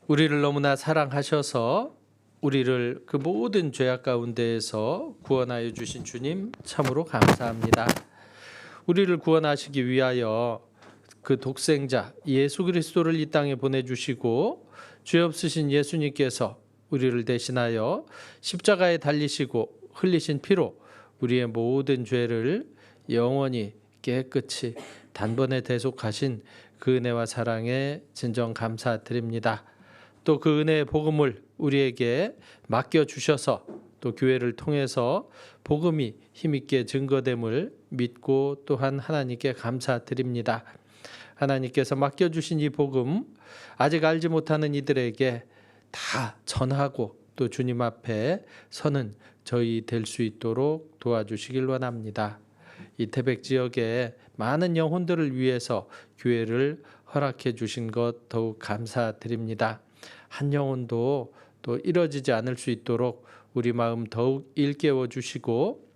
우리를 너무나 사랑하셔서 우리를 그 모든 죄악 가운데에서 구원하여 주신 주님 참으로 감사합니다. 우리를 구원하시기 위하여 그 독생자 예수 그리스도를 이 땅에 보내주시고 죄 없으신 예수님께서 우리를 대신하여 십자가에 달리시고 흘리신 피로 우리의 모든 죄를 영원히 깨끗이 단번에 대속하신 그 은혜와 사랑에 진정 감사드립니다. 또 그 은혜의 복음을 우리에게 맡겨주셔서 또 교회를 통해서 복음이 힘있게 증거됨을 믿고 또한 하나님께 감사드립니다. 하나님께서 맡겨주신 이 복음 아직 알지 못하는 이들에게 다 전하고 또 주님 앞에 서는 저희 될 수 있도록 도와주시길 원합니다. 이 태백 지역의 많은 영혼들을 위해서 교회를 허락해 주신 것 더욱 감사드립니다. 한 영혼도 또 이뤄지지 않을 수 있도록 우리 마음 더욱 일깨워 주시고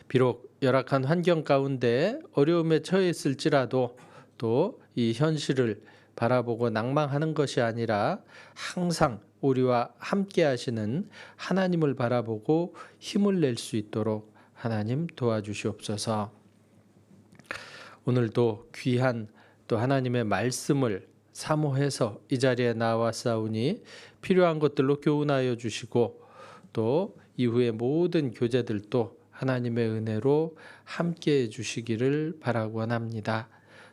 비록 열악한 환경 가운데 어려움에 처했을지라도 또 이 현실을 바라보고 낭망하는 것이 아니라 항상 우리와 함께 하시는 하나님을 바라보고 힘을 낼 수 있도록 하나님 도와주시옵소서. 오늘도 귀한 또 하나님의 말씀을 사모해서 이 자리에 나왔사오니 필요한 것들로 교훈하여 주시고 또 이후의 모든 교제들도 하나님의 은혜로 함께해 주시기를 바라고 원합니다.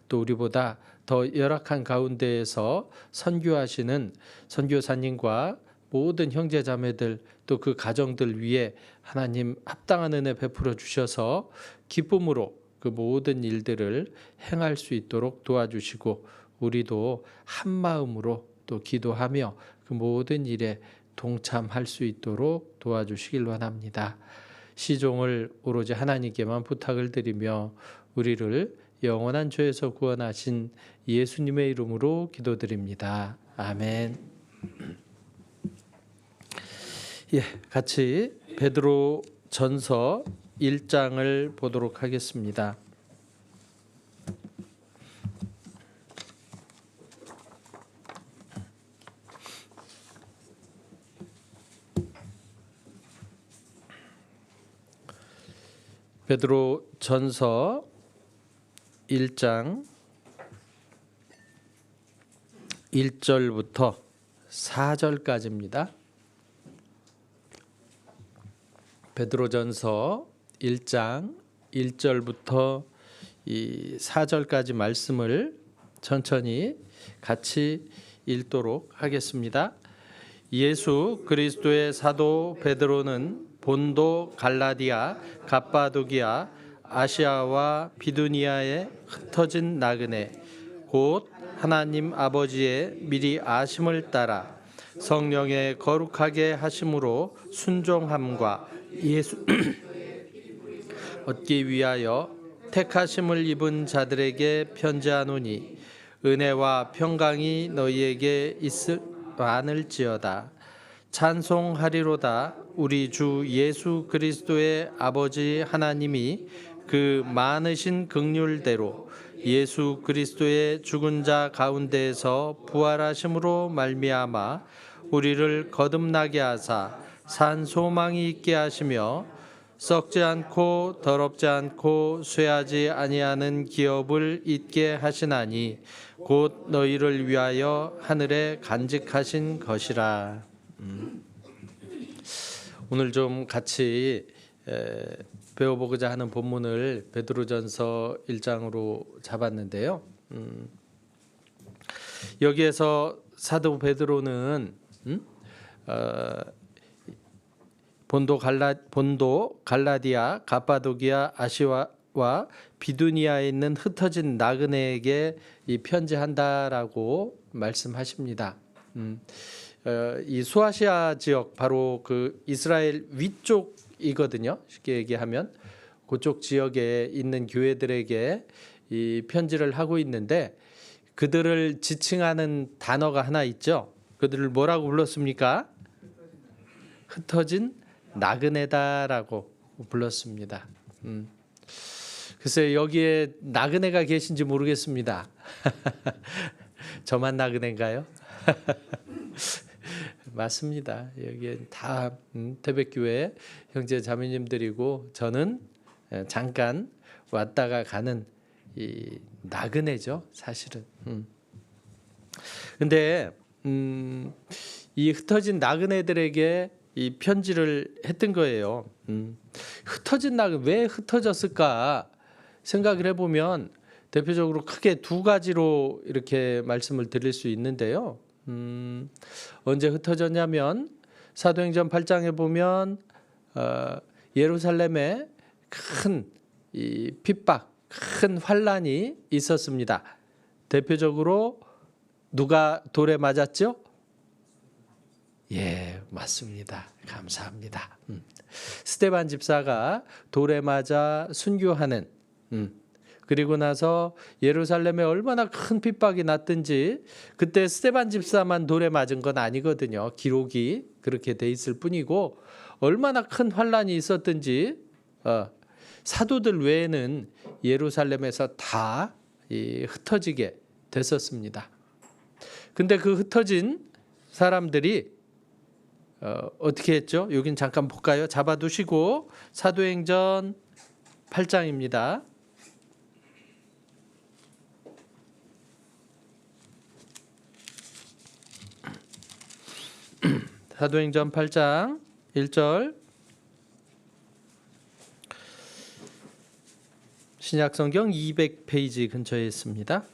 또 우리보다 더 열악한 가운데에서 선교하시는 선교사님과 모든 형제 자매들 또 그 가정들 위해 하나님 합당한 은혜 베풀어 주셔서 기쁨으로 그 모든 일들을 행할 수 있도록 도와주시고 우리도 한 마음으로 또 기도하며 그 모든 일에 동참할 수 있도록 도와주시길 원합니다. 시종을 오로지 하나님께만 부탁을 드리며 우리를 영원한 죄에서 구원하신 예수님의 이름으로 기도드립니다. 아멘. 예, 같이 베드로 전서 1장을 보도록 하겠습니다. 베드로 전서 1장 1절부터 4절까지입니다. 베드로전서 1장 1절부터 이 4절까지 말씀을 천천히 같이 읽도록 하겠습니다. 예수 그리스도의 사도 베드로는 본도, 갈라디아, 갑바도기아, 아시아와 비두니아에 흩어진 나그네 곧 하나님 아버지의 미리 아심을 따라 성령의 거룩하게 하심으로 순종함과 예수 얻기 위하여 택하심을 입은 자들에게 편지하노니 은혜와 평강이 너희에게 있을 많을지어다. 찬송하리로다. 우리 주 예수 그리스도의 아버지 하나님이 그 많으신 긍휼대로 예수 그리스도의 죽은 자 가운데에서 부활하심으로 말미암아 우리를 거듭나게 하사 산 소망이 있게 하시며 썩지 않고 더럽지 않고 쇠하지 아니하는 기업을 잊게 하시나니 곧 너희를 위하여 하늘에 간직하신 것이라. 오늘 좀 같이 배워보고자 하는 본문을 베드로전서 1장으로 잡았는데요. 여기에서 사도 베드로는 본도, 갈라디아, 갑바도기아, 아시아와 비두니아에 있는 흩어진 나그네에게 이 편지한다라고 말씀하십니다. 이 소아시아 지역 바로 그 이스라엘 위쪽이거든요. 쉽게 얘기하면 그쪽 지역에 있는 교회들에게 이 편지를 하고 있는데 그들을 지칭하는 단어가 하나 있죠. 그들을 뭐라고 불렀습니까? 흩어진 나그네다라고 불렀습니다. 글쎄 여기에 나그네가 계신지 모르겠습니다. 저만 나그네인가요? 맞습니다. 여기에 다 태백교회 형제 자매님들이고 저는 잠깐 왔다가 가는 이 나그네죠, 사실은. 근데 이 흩어진 나그네들에게 이 편지를 했던 거예요. 흩어진 나그네 왜 흩어졌을까 생각을 해보면 대표적으로 크게 두 가지로 이렇게 말씀을 드릴 수 있는데요. 언제 흩어졌냐면 사도행전 8장에 보면 예루살렘에 큰 이 핍박, 큰 환란이 있었습니다. 대표적으로 누가 돌에 맞았죠? 예, 맞습니다. 감사합니다. 스데반 집사가 돌에 맞아 순교하는 그리고 나서 예루살렘에 얼마나 큰 핍박이 났든지 그때 스데반 집사만 돌에 맞은 건 아니거든요. 기록이 그렇게 돼 있을 뿐이고 얼마나 큰 환란이 있었든지 사도들 외에는 예루살렘에서 다 흩어지게 됐었습니다. 근데 그 흩어진 사람들이 어떻게 했죠? 여긴 잠깐 볼까요? 잡아두시고 사도행전 8장입니다. 사도행전 8장 1절 신약성경 200페이지 근처에 있습니다.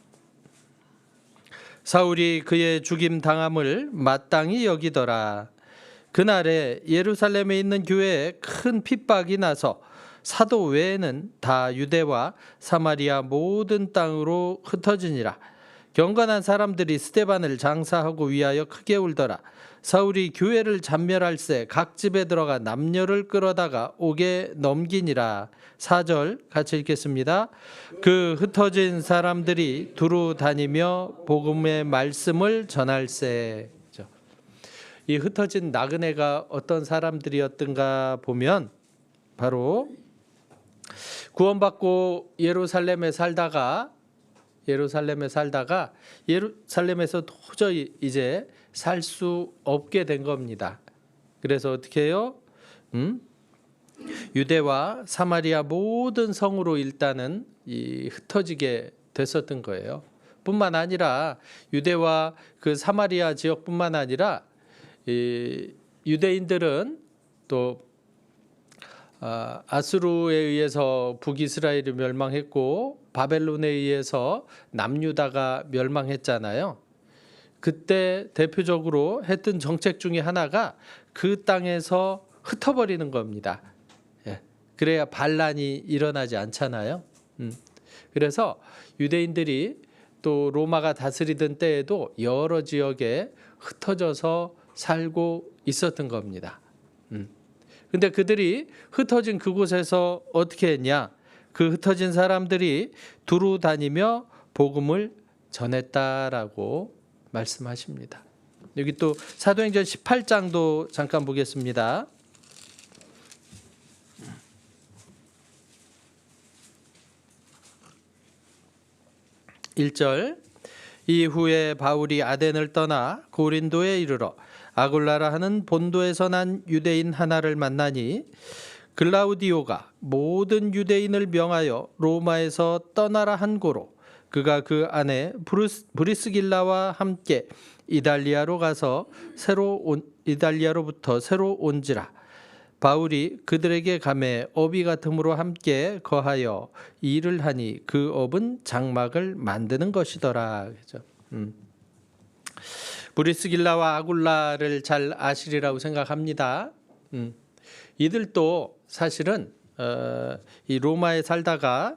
사울이 그의 죽임 당함을 마땅히 여기더라. 그날에 예루살렘에 있는 교회에 큰 핍박이 나서 사도 외에는 다 유대와 사마리아 모든 땅으로 흩어지니라. 경건한 사람들이 스데반을 장사하고 위하여 크게 울더라. 사울이 교회를 잔멸할새 각 집에 들어가 남녀를 끌어다가 옥에 넘기니라. 4절 같이 읽겠습니다. 그 흩어진 사람들이 두루 다니며 복음의 말씀을 전할새. 이 흩어진 나그네가 어떤 사람들이었던가 보면 바로 구원받고 예루살렘에 살다가 예루살렘에서 도저히 이제 살 수 없게 된 겁니다. 그래서 어떻게 해요? 유대와 사마리아 모든 성으로 일단은 이 흩어지게 됐었던 거예요. 뿐만 아니라 유대와 그 사마리아 지역뿐만 아니라 이 유대인들은 또 아수르에 의해서 북이스라엘이 멸망했고 바벨론에 의해서 남유다가 멸망했잖아요. 그때 대표적으로 했던 정책 중에 하나가 그 땅에서 흩어버리는 겁니다. 예. 그래야 반란이 일어나지 않잖아요. 그래서 유대인들이 또 로마가 다스리던 때에도 여러 지역에 흩어져서 살고 있었던 겁니다. 근데 그들이 흩어진 그곳에서 어떻게 했냐? 그 흩어진 사람들이 두루 다니며 복음을 전했다라고 말씀하십니다. 여기 또 사도행전 18장도 잠깐 보겠습니다. 1절 이후에 바울이 아덴을 떠나 고린도에 이르러 아굴라라 하는 본도에서 난 유대인 하나를 만나니 글라우디오가 모든 유대인을 명하여 로마에서 떠나라 한 고로 그가 그 아내 브리스길라와 함께 이달리아로부터 새로 온지라. 바울이 그들에게 가매 업이 같음으로 함께 거하여 일을 하니 그 업은 장막을 만드는 것이더라. 그죠? 브리스길라와 아굴라를 잘 아시리라고 생각합니다. 이들도 사실은 이 로마에 살다가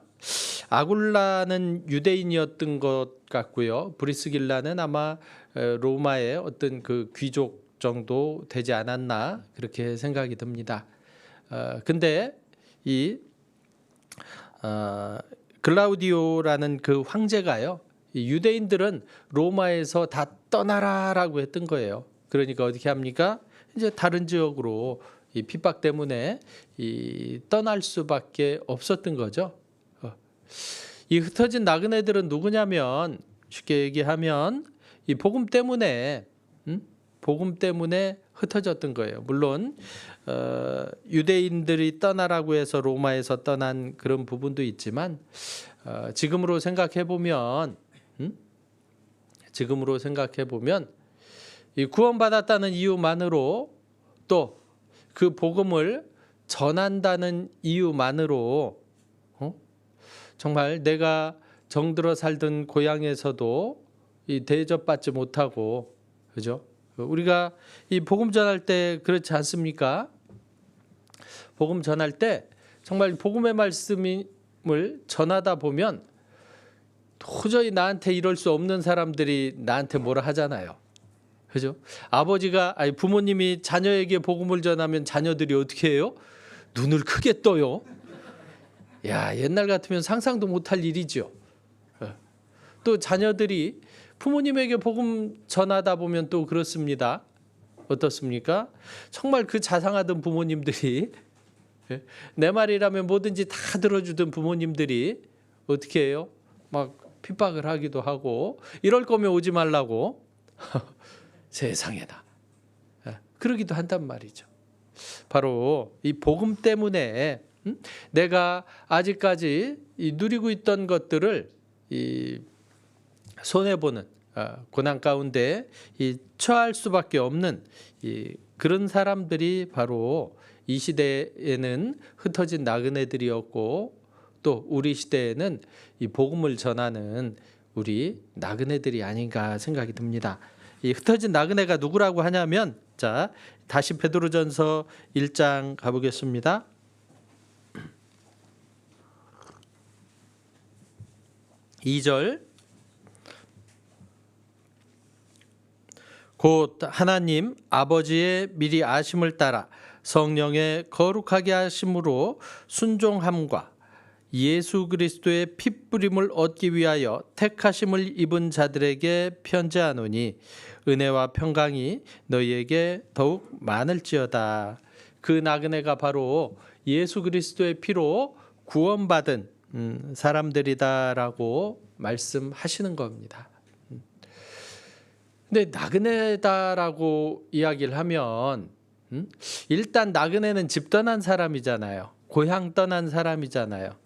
아굴라는 유대인이었던 것 같고요. 브리스길라는 아마 로마의 어떤 그 귀족 정도 되지 않았나 그렇게 생각이 듭니다. 근데 이 글라우디오라는 그 황제가요. 이 유대인들은 로마에서 다 떠나라라고 했던 거예요. 그러니까 어떻게 합니까? 이제 다른 지역으로 이 핍박 때문에 떠날 수밖에 없었던 거죠. 이 흩어진 나그네들은 누구냐면 쉽게 얘기하면 이 복음 때문에 복음 때문에 흩어졌던 거예요. 물론 유대인들이 떠나라고 해서 로마에서 떠난 그런 부분도 있지만 지금으로 생각해 보면 이 구원받았다는 이유만으로 또 그 복음을 전한다는 이유만으로 정말 내가 정들어 살던 고향에서도 이 대접받지 못하고, 그죠? 우리가 이 복음 전할 때 그렇지 않습니까? 복음 전할 때 정말 복음의 말씀을 전하다 보면 도저히 나한테 이럴 수 없는 사람들이 나한테 뭐라 하잖아요. 그죠? 부모님이 자녀에게 복음을 전하면 자녀들이 어떻게 해요? 눈을 크게 떠요. 야, 옛날 같으면 상상도 못할 일이죠. 또 자녀들이 부모님에게 복음 전하다 보면 또 그렇습니다. 어떻습니까? 정말 그 자상하던 부모님들이, 내 말이라면 뭐든지 다 들어주던 부모님들이 어떻게 해요? 막 핍박을 하기도 하고, 이럴 거면 오지 말라고 세상에나 그러기도 한단 말이죠. 바로 이 복음 때문에 내가 아직까지 누리고 있던 것들을 손해보는 고난 가운데 처할 수밖에 없는 그런 사람들이 바로 이 시대에는 흩어진 나그네들이었고, 또 우리 시대에는 이 복음을 전하는 우리 나그네들이 아닌가 생각이 듭니다. 이 흩어진 나그네가 누구라고 하냐면, 자, 다시 베드로전서 1장 가보겠습니다. (2절) 곧 하나님 아버지의 미리 아심을 따라 성령의 거룩하게 하심으로 순종함과 예수 그리스도의 핏부림을 얻기 위하여 택하심을 입은 자들에게 편지하노니 은혜와 평강이 너희에게 더욱 많을지어다. 그 나그네가 바로 예수 그리스도의 피로 구원받은 사람들이다라고 말씀하시는 겁니다. 근데 나그네다라고 이야기를 하면 일단 나그네는 집 떠난 사람이잖아요. 고향 떠난 사람이잖아요.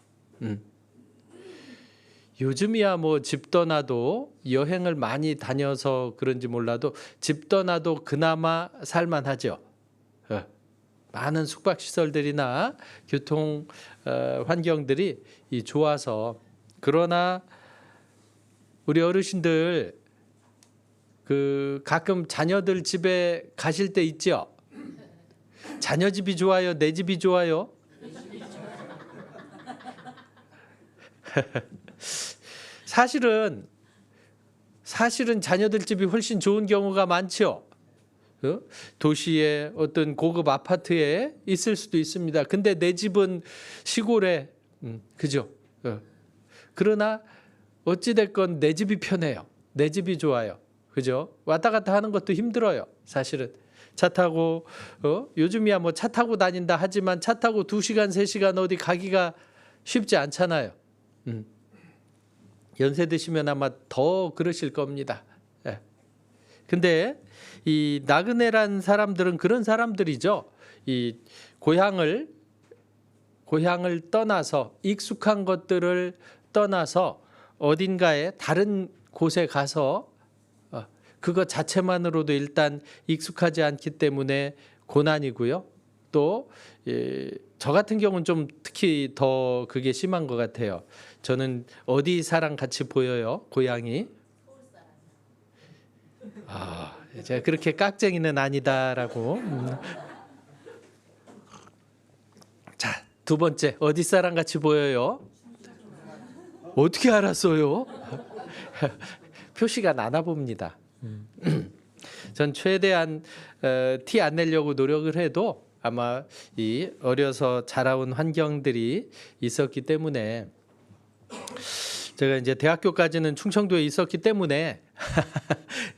요즘이야 뭐 집 떠나도 여행을 많이 다녀서 그런지 몰라도 집 떠나도 그나마 살만하죠. 많은 숙박시설들이나 교통 환경들이 좋아서. 그러나 우리 어르신들 가끔 자녀들 집에 가실 때 있죠. 자녀 집이 좋아요, 내 집이 좋아요? 사실은 자녀들 집이 훨씬 좋은 경우가 많죠. 도시의 어떤 고급 아파트에 있을 수도 있습니다. 근데 내 집은 시골에, 그죠? 그러나 어찌됐건 내 집이 편해요. 내 집이 좋아요. 그죠? 왔다 갔다 하는 것도 힘들어요. 사실은 차 타고 요즘이야 뭐 차 타고 다닌다 하지만 차 타고 2시간 3시간 어디 가기가 쉽지 않잖아요. 연세 드시면 아마 더 그러실 겁니다. 근데 이 나그네란 사람들은 그런 사람들이죠. 이 고향을 떠나서, 익숙한 것들을 떠나서 어딘가에 다른 곳에 가서 그것 자체만으로도 일단 익숙하지 않기 때문에 고난이고요. 또 저 같은 경우는 좀 특히 더 그게 심한 것 같아요. 저는 어디 사람 같이 보여요? 고향이? 제가 그렇게 깍쟁이는 아니다라고. 자, 2번째, 어디 사람 같이 보여요? 어떻게 알았어요? 표시가 나나 봅니다. 전 최대한 티 안 내려고 노력을 해도 아마 이 어려서 자라온 환경들이 있었기 때문에, 제가 이제 대학교까지는 충청도에 있었기 때문에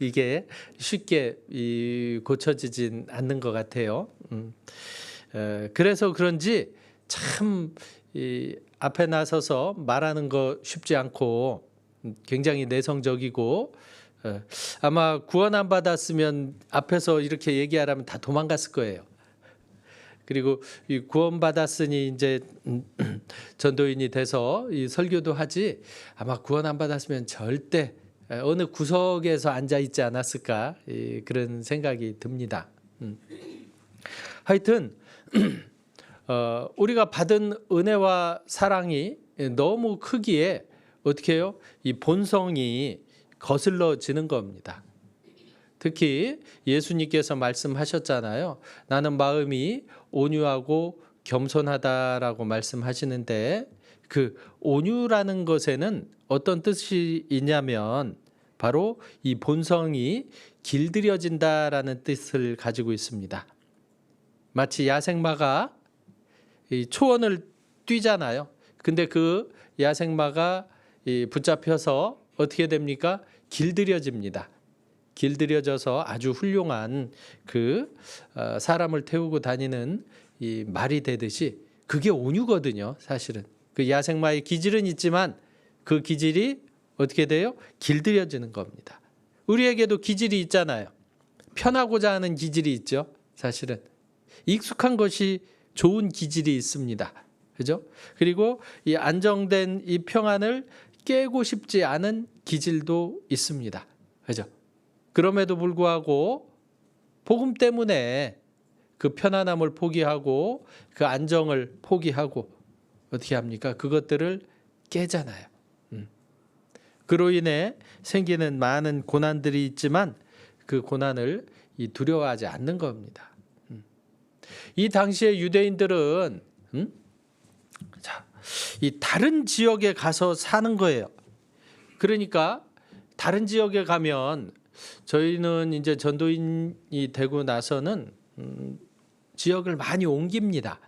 이게 쉽게 고쳐지진 않는 것 같아요. 그래서 그런지 참 앞에 나서서 말하는 거 쉽지 않고 굉장히 내성적이고 아마 구원 안 받았으면 앞에서 이렇게 얘기하라면 다 도망갔을 거예요. 그리고 이 구원 받았으니 이제 전도인이 돼서 이 설교도 하지, 아마 구원 안 받았으면 절대 어느 구석에서 앉아 있지 않았을까, 그런 생각이 듭니다. 하여튼 우리가 받은 은혜와 사랑이 너무 크기에 어떻게 해요? 이 본성이 거슬러지는 겁니다. 특히 예수님께서 말씀하셨잖아요. 나는 마음이 온유하고 겸손하다라고 말씀하시는데, 그 온유라는 것에는 어떤 뜻이 있냐면 바로 이 본성이 길들여진다라는 뜻을 가지고 있습니다. 마치 야생마가 이 초원을 뛰잖아요. 근데 그 야생마가 붙잡혀서 어떻게 됩니까? 길들여집니다. 길들여져서 아주 훌륭한 그 사람을 태우고 다니는 이 말이 되듯이, 그게 온유거든요. 사실은 그 야생마의 기질은 있지만 그 기질이 어떻게 돼요? 길들여지는 겁니다. 우리에게도 기질이 있잖아요. 편하고자 하는 기질이 있죠. 사실은 익숙한 것이 좋은 기질이 있습니다. 그죠? 그리고 이 안정된 이 평안을 깨고 싶지 않은 기질도 있습니다. 그죠? 그럼에도 불구하고 복음 때문에 그 편안함을 포기하고 그 안정을 포기하고 어떻게 합니까? 그것들을 깨잖아요. 그로 인해 생기는 많은 고난들이 있지만 그 고난을 두려워하지 않는 겁니다. 이 당시의 유대인들은 이 다른 지역에 가서 사는 거예요. 그러니까 다른 지역에 가면, 저희는 이제 전도인이 되고 나서는 지역을 많이 옮깁니다.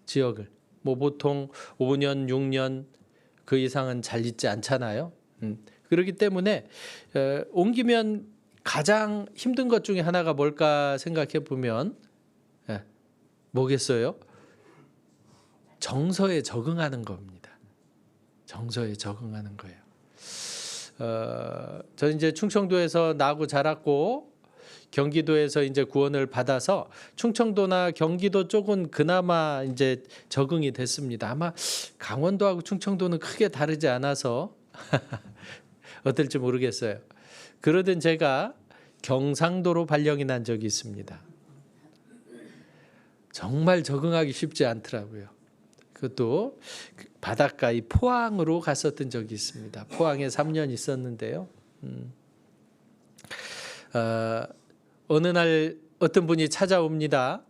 지역을 뭐 보통 5년, 6년 그 이상은 잘 있지 않잖아요. 그렇기 때문에 옮기면 가장 힘든 것 중에 하나가 뭘까 생각해 보면 뭐겠어요? 정서에 적응하는 겁니다. 정서에 적응하는 거예요. 저는 이제 충청도에서 나고 자랐고 경기도에서 이제 구원을 받아서 충청도나 경기도 쪽은 그나마 이제 적응이 됐습니다. 아마 강원도하고 충청도는 크게 다르지 않아서 어떨지 모르겠어요. 그러던 제가 경상도로 발령이 난 적이 있습니다. 정말 적응하기 쉽지 않더라고요. 그것도 바닷가 이 포항으로 갔었던 적이 있습니다. 포항에 3년 있었는데요. 어느 날 어떤 분이 찾아옵니다.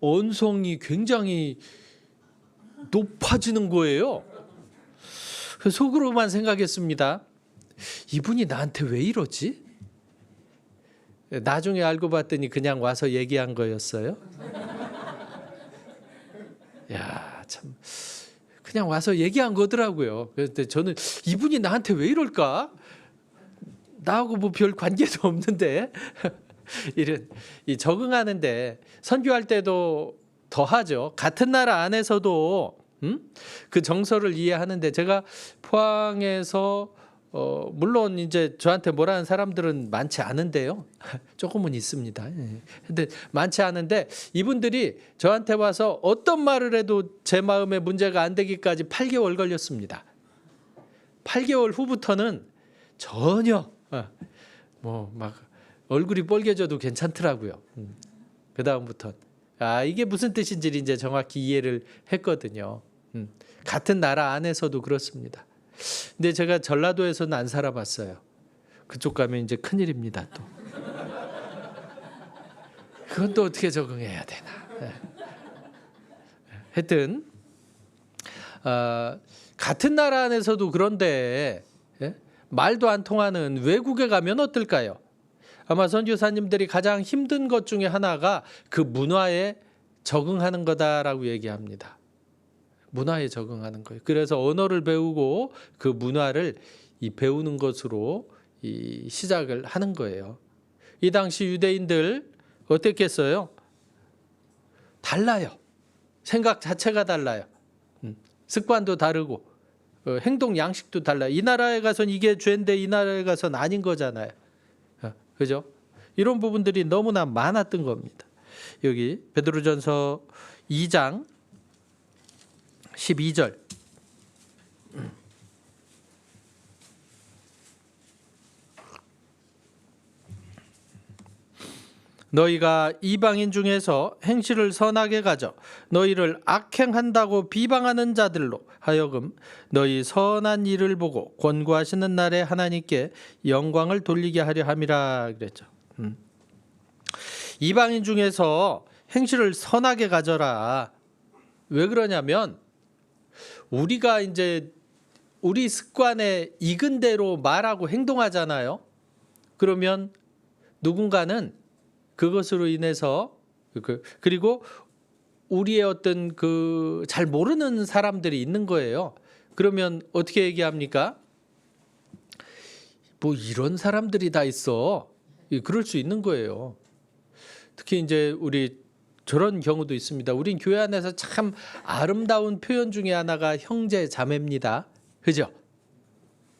언성이 굉장히 높아지는 거예요. 속으로만 생각했습니다. 이분이 나한테 왜 이러지? 나중에 알고 봤더니 그냥 와서 얘기한 거였어요. 야, 참 그냥 와서 얘기한 거더라고요. 그런데 저는 이분이 나한테 왜 이럴까? 나하고 뭐 별 관계도 없는데 이런 이 적응하는데, 선교할 때도 더하죠. 같은 나라 안에서도 그 정서를 이해하는데, 제가 포항에서 물론 이제 저한테 뭐라는 사람들은 많지 않은데요. 조금은 있습니다. 근데 많지 않은데 이분들이 저한테 와서 어떤 말을 해도 제 마음에 문제가 안 되기까지 8개월 걸렸습니다. 8개월 후부터는 전혀 뭐 막 얼굴이 빨개져도 괜찮더라고요. 그 다음부터 이게 무슨 뜻인지 이제 정확히 이해를 했거든요. 같은 나라 안에서도 그렇습니다. 근데 제가 전라도에서는 안 살아봤어요. 그쪽 가면 이제 큰일입니다. 또 그건 또 어떻게 적응해야 되나. 하여튼 같은 나라 안에서도 그런데 말도 안 통하는 외국에 가면 어떨까요? 아마 선교사님들이 가장 힘든 것 중에 하나가 그 문화에 적응하는 거다라고 얘기합니다. 문화에 적응하는 거예요. 그래서 언어를 배우고 그 문화를 배우는 것으로 시작을 하는 거예요. 이 당시 유대인들 어땠겠어요? 달라요. 생각 자체가 달라요. 습관도 다르고 행동 양식도 달라요. 이 나라에 가선 이게 죄인데 이 나라에 가선 아닌 거잖아요. 그죠? 이런 부분들이 너무나 많았던 겁니다. 여기 베드로전서 2장 12절. 너희가 이방인 중에서 행실을 선하게 가져 너희를 악행한다고 비방하는 자들로 하여금 너희 선한 일을 보고 권고하시는 날에 하나님께 영광을 돌리게 하려 함이라 그랬죠. 이방인 중에서 행실을 선하게 가져라. 왜 그러냐면 우리가 이제 우리 습관에 익은 대로 말하고 행동하잖아요. 그러면 누군가는 그것으로 인해서 그리고 우리의 어떤 그 잘 모르는 사람들이 있는 거예요. 그러면 어떻게 얘기합니까? 뭐 이런 사람들이 다 있어. 그럴 수 있는 거예요. 특히 이제 우리 저런 경우도 있습니다. 우린 교회 안에서 참 아름다운 표현 중에 하나가 형제 자매입니다. 그죠?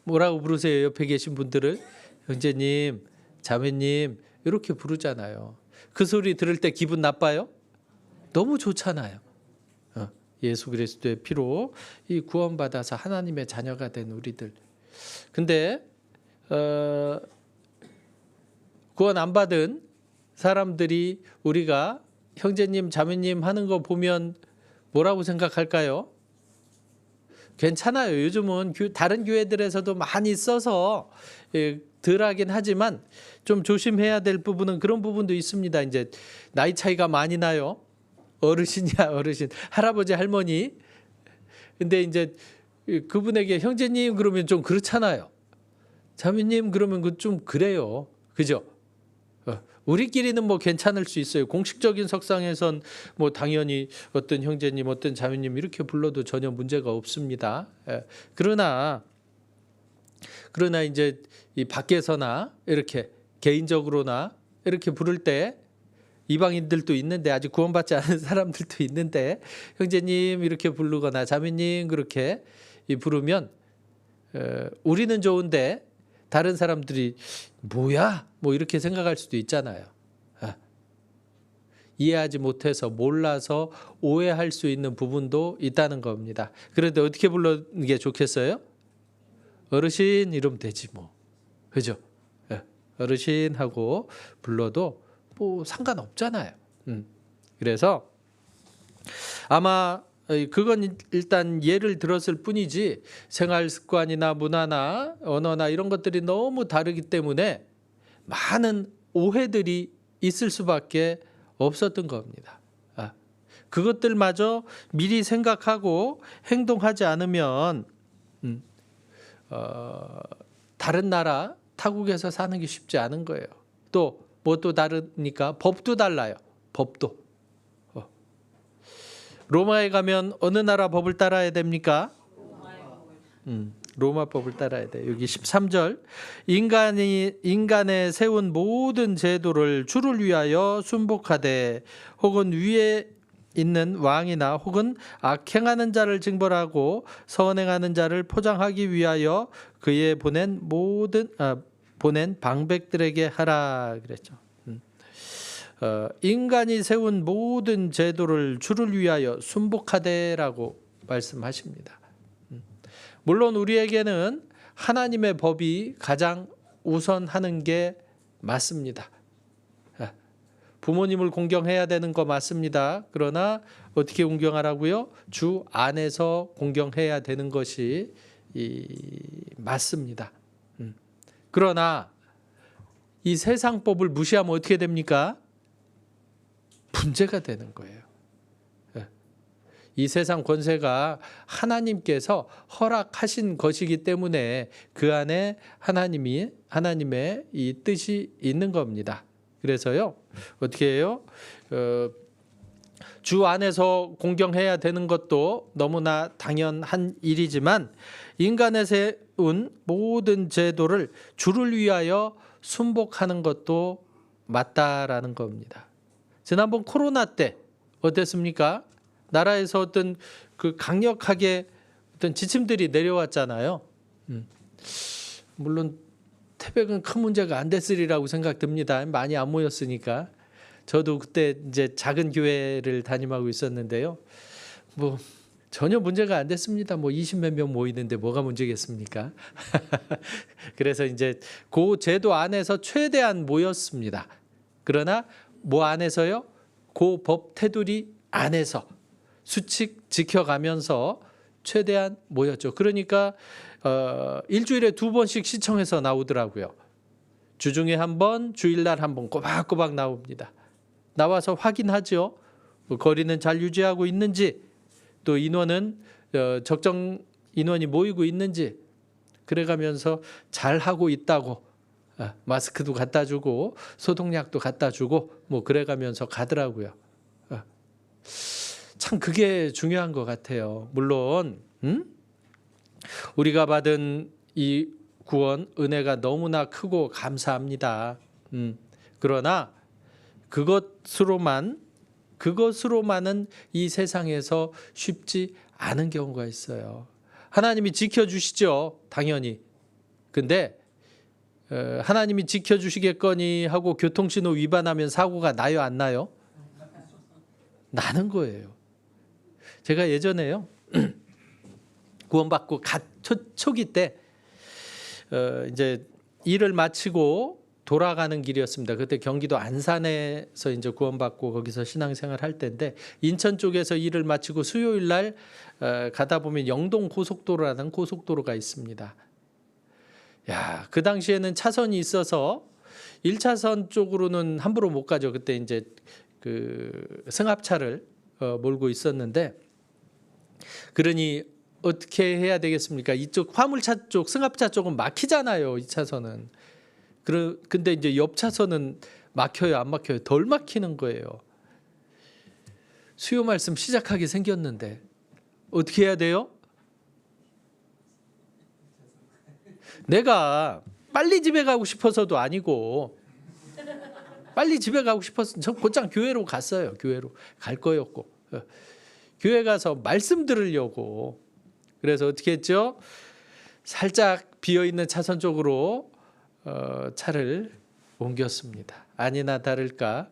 뭐라고 부르세요? 옆에 계신 분들을 형제님, 자매님 이렇게 부르잖아요. 그 소리 들을 때 기분 나빠요? 너무 좋잖아요. 예수 그리스도의 피로 이 구원받아서 하나님의 자녀가 된 우리들. 근데 구원 안 받은 사람들이 우리가 형제님, 자매님 하는 거 보면 뭐라고 생각할까요? 괜찮아요. 요즘은 다른 교회들에서도 많이 써서 덜 하긴 하지만 좀 조심해야 될 부분은 그런 부분도 있습니다. 이제 나이 차이가 많이 나요. 어르신이야 어르신, 할아버지 할머니. 근데 이제 그분에게 형제님 그러면 좀 그렇잖아요. 자매님 그러면 좀 그래요. 그죠? 우리끼리는 뭐 괜찮을 수 있어요. 공식적인 석상에선 뭐 당연히 어떤 형제님, 어떤 자매님 이렇게 불러도 전혀 문제가 없습니다. 그러나 이제 이 밖에서나 이렇게 개인적으로나 이렇게 부를 때 이방인들도 있는데 아직 구원받지 않은 사람들도 있는데 형제님 이렇게 부르거나 자매님 그렇게 부르면 우리는 좋은데 다른 사람들이 뭐야? 뭐 이렇게 생각할 수도 있잖아요. 이해하지 못해서 몰라서 오해할 수 있는 부분도 있다는 겁니다. 그런데 어떻게 부르는 게 좋겠어요? 어르신 이러면 되지 뭐. 그죠? 어르신 하고 불러도 뭐 상관없잖아요. 그래서 아마 그건 일단 예를 들었을 뿐이지 생활 습관이나 문화나 언어나 이런 것들이 너무 다르기 때문에 많은 오해들이 있을 수밖에 없었던 겁니다. 그것들마저 미리 생각하고 행동하지 않으면 다른 나라 타국에서 사는 게 쉽지 않은 거예요. 또 뭐 또 다르니까 법도 달라요. 법도. 로마에 가면 어느 나라 법을 따라야 됩니까? 로마 법을 따라야 돼. 여기 13절. 인간의 세운 모든 제도를 주를 위하여 순복하되 혹은 위에 있는 왕이나 혹은 악행하는 자를 징벌하고 선행하는 자를 포장하기 위하여 그의 보낸 방백들에게 하라 그랬죠. 인간이 세운 모든 제도를 주를 위하여 순복하되라고 말씀하십니다. 물론 우리에게는 하나님의 법이 가장 우선하는 게 맞습니다. 부모님을 공경해야 되는 거 맞습니다. 그러나 어떻게 공경하라고요? 주 안에서 공경해야 되는 것이 맞습니다. 그러나 이 세상 법을 무시하면 어떻게 됩니까? 문제가 되는 거예요. 이 세상 권세가 하나님께서 허락하신 것이기 때문에 그 안에 하나님의 이 뜻이 있는 겁니다. 그래서요, 어떻게 해요? 주 안에서 공경해야 되는 것도 너무나 당연한 일이지만 인간의 세운 모든 제도를 주를 위하여 순복하는 것도 맞다라는 겁니다. 지난번 코로나 때 어땠습니까? 나라에서 어떤 그 강력하게 어떤 지침들이 내려왔잖아요. 물론 태백은 큰 문제가 안 됐으리라고 생각됩니다. 많이 안 모였으니까. 저도 그때 이제 작은 교회를 담임하고 있었는데요. 뭐 전혀 문제가 안 됐습니다. 뭐 20몇 명 모이는데 뭐가 문제겠습니까? 그래서 이제 그 제도 안에서 최대한 모였습니다. 그러나 뭐 안에서요? 그 법 테두리 안에서 수칙 지켜가면서 최대한 모였죠. 그러니까 일주일에 2번씩 시청해서 나오더라고요. 주중에 한 번, 주일날 한 번 꼬박꼬박 나옵니다. 나와서 확인하죠. 거리는 잘 유지하고 있는지, 또 인원은 적정 인원이 모이고 있는지, 그래가면서 잘 하고 있다고 마스크도 갖다 주고 소독약도 갖다 주고 뭐 그래가면서 가더라고요. 참 그게 중요한 것 같아요. 물론 우리가 받은 이 구원 은혜가 너무나 크고 감사합니다. 그러나 그것으로만은 이 세상에서 쉽지 않은 경우가 있어요. 하나님이 지켜주시죠, 당연히. 근데 하나님이 지켜주시겠거니 하고 교통신호 위반하면 사고가 나요, 안 나요? 나는 거예요. 제가 예전에요, 구원받고 초기 때 이제 일을 마치고 돌아가는 길이었습니다. 그때 경기도 안산에서 이제 구원받고 거기서 신앙생활 할 때인데, 인천 쪽에서 일을 마치고 수요일 날 가다 보면 영동 고속도로라는 고속도로가 있습니다. 야, 그 당시에는 차선이 있어서 1차선 쪽으로는 함부로 못 가죠. 그때 이제 그 승합차를 몰고 있었는데, 그러니 어떻게 해야 되겠습니까? 이쪽 화물차 쪽, 승합차 쪽은 막히잖아요, 2차선은. 근데 이제 옆 차선은 막혀요, 안 막혀요? 덜 막히는 거예요. 수요 말씀 시작하게 생겼는데 어떻게 해야 돼요? 내가 빨리 집에 가고 싶어서도 아니고, 빨리 집에 가고 싶어서 저 곧장 교회로 갔어요. 교회로 갈 거였고, 교회 가서 말씀 들으려고. 그래서 어떻게 했죠? 살짝 비어있는 차선 쪽으로 차를 옮겼습니다. 아니나 다를까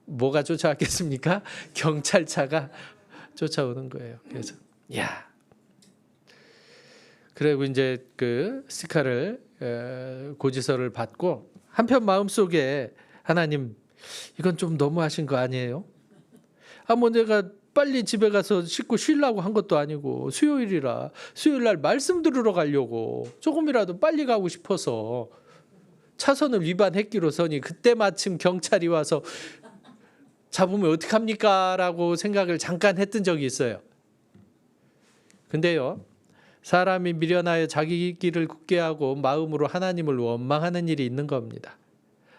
뭐가 쫓아왔겠습니까? 경찰차가 쫓아오는 거예요. 그래서 그리고 이제 그 스티커를 고지서를 받고, 한편 마음속에 하나님, 이건 좀 너무하신 거 아니에요? 뭐 내가 빨리 집에 가서 씻고 쉬려고 한 것도 아니고, 수요일이라 수요일 날 말씀 들으러 가려고 조금이라도 빨리 가고 싶어서 차선을 위반했기로서니 그때 마침 경찰이 와서 잡으면 어떡합니까? 라고 생각을 잠깐 했던 적이 있어요. 근데요, 사람이 미련하여 자기 길을 굳게 하고 마음으로 하나님을 원망하는 일이 있는 겁니다.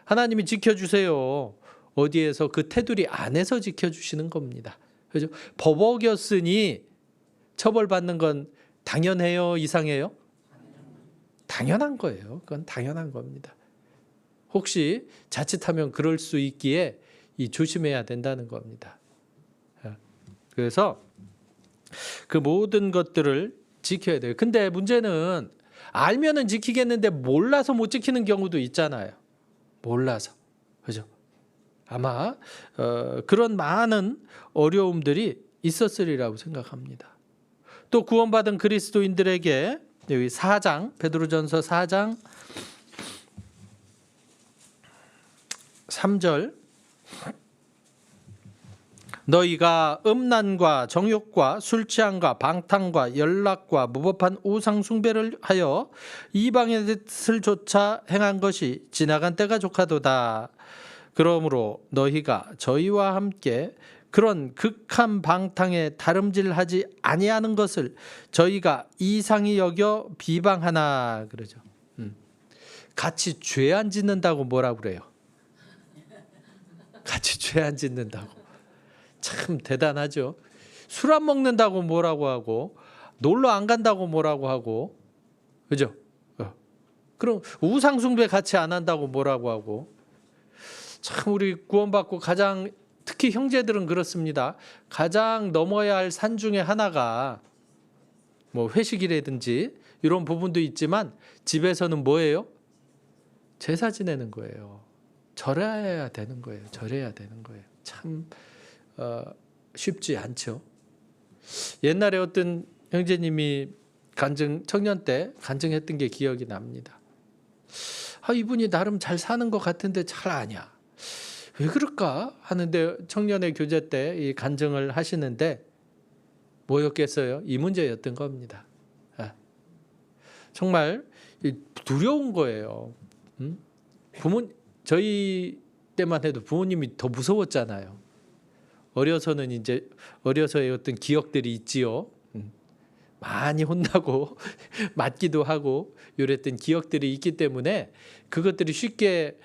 하나님이 지켜주세요. 어디에서? 그 테두리 안에서 지켜주시는 겁니다. 그죠? 법 어겼으니 처벌받는 건 당연해요, 이상해요? 당연한 거예요. 그건 당연한 겁니다. 혹시 자칫하면 그럴 수 있기에 조심해야 된다는 겁니다. 그래서 그 모든 것들을 지켜야 돼요. 근데 문제는 알면은 지키겠는데 몰라서 못 지키는 경우도 있잖아요. 몰라서. 그죠? 아마 그런 많은 어려움들이 있었으리라고 생각합니다. 또 구원받은 그리스도인들에게 여기 4장, 베드로전서 4장 3절, 너희가 음란과 정욕과 술취함과 방탕과 연락과 무법한 우상 숭배를 하여 이방의 뜻을 쫓아 행한 것이 지나간 때가 족하도다. 그러므로 너희가 저희와 함께 그런 극한 방탕에 다름질하지 아니하는 것을 저희가 이상히 여겨 비방하나, 그러죠. 같이 죄 안 짓는다고 뭐라 그래요? 같이 죄 안 짓는다고. 참 대단하죠. 술 안 먹는다고 뭐라고 하고, 놀러 안 간다고 뭐라고 하고, 그죠? 그럼 우상숭배 같이 안 한다고 뭐라고 하고. 참 우리 구원받고 가장, 특히 형제들은 그렇습니다. 가장 넘어야 할 산 중에 하나가 뭐 회식이라든지 이런 부분도 있지만 집에서는 뭐예요? 제사 지내는 거예요. 절해야 되는 거예요. 절해야 되는 거예요. 참 쉽지 않죠. 옛날에 어떤 형제님이 청년 때 간증했던 게 기억이 납니다. 이분이 나름 잘 사는 것 같은데 잘 아냐. 왜 그럴까 하는데 청년의 교제 때 이 간증을 하시는데 뭐였겠어요? 이 문제였던 겁니다. 정말 두려운 거예요. 저희 때만 해도 부모님이 더 무서웠잖아요. 어려서는 이제 어려서의 어떤 기억들이 있지요. 많이 혼나고 맞기도 하고 이랬던 기억들이 있기 때문에 그것들이 쉽게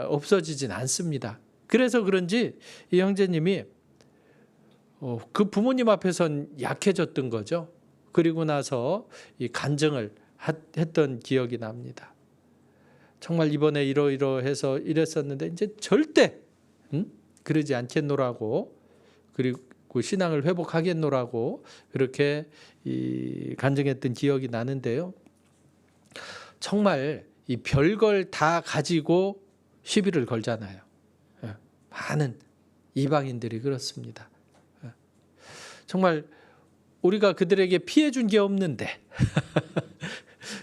없어지진 않습니다. 그래서 그런지 이 형제님이 그 부모님 앞에선 약해졌던 거죠. 그리고 나서 이 간증을 했던 기억이 납니다. 정말 이번에 이러이러해서 이랬었는데 이제 절대 그러지 않겠노라고, 그리고 신앙을 회복하겠노라고 그렇게 간증했던 기억이 나는데요. 정말 이 별걸 다 가지고 시비를 걸잖아요. 많은 이방인들이 그렇습니다. 정말 우리가 그들에게 피해 준 게 없는데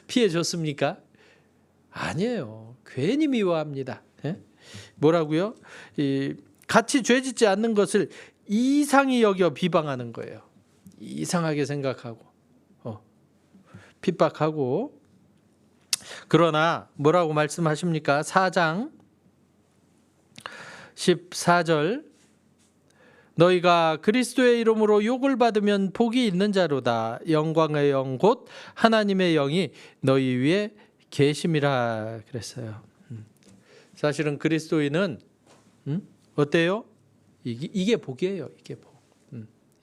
피해 줬습니까? 아니에요. 괜히 미워합니다. 뭐라고요? 같이 죄짓지 않는 것을 이상히 여겨 비방하는 거예요. 이상하게 생각하고 핍박하고. 그러나 뭐라고 말씀하십니까? 4장 14절, 너희가 그리스도의 이름으로 욕을 받으면 복이 있는 자로다. 영광의 영 곧 하나님의 영이 너희 위에 계심이라 그랬어요. 사실은 그리스도인은 어때요? 이게 복이에요. 이게 복.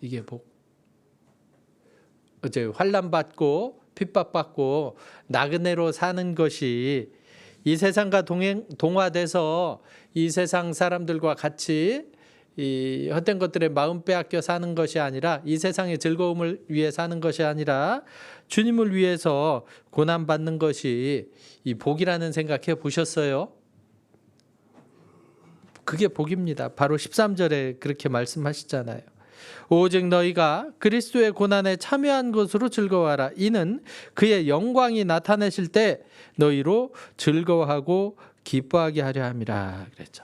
이게 복. 어제 환난 받고 핍박받고 나그네로 사는 것이 이 세상과 동화돼서 이 세상 사람들과 같이 이 헛된 것들의 마음 빼앗겨 사는 것이 아니라, 이 세상의 즐거움을 위해 사는 것이 아니라 주님을 위해서 고난 받는 것이 이 복이라는 생각해 보셨어요? 그게 복입니다. 바로 13절에 그렇게 말씀하시잖아요. 오직 너희가 그리스도의 고난에 참여한 것으로 즐거워하라. 이는 그의 영광이 나타내실 때 너희로 즐거워하고 기뻐하게 하려 함이라 그랬죠.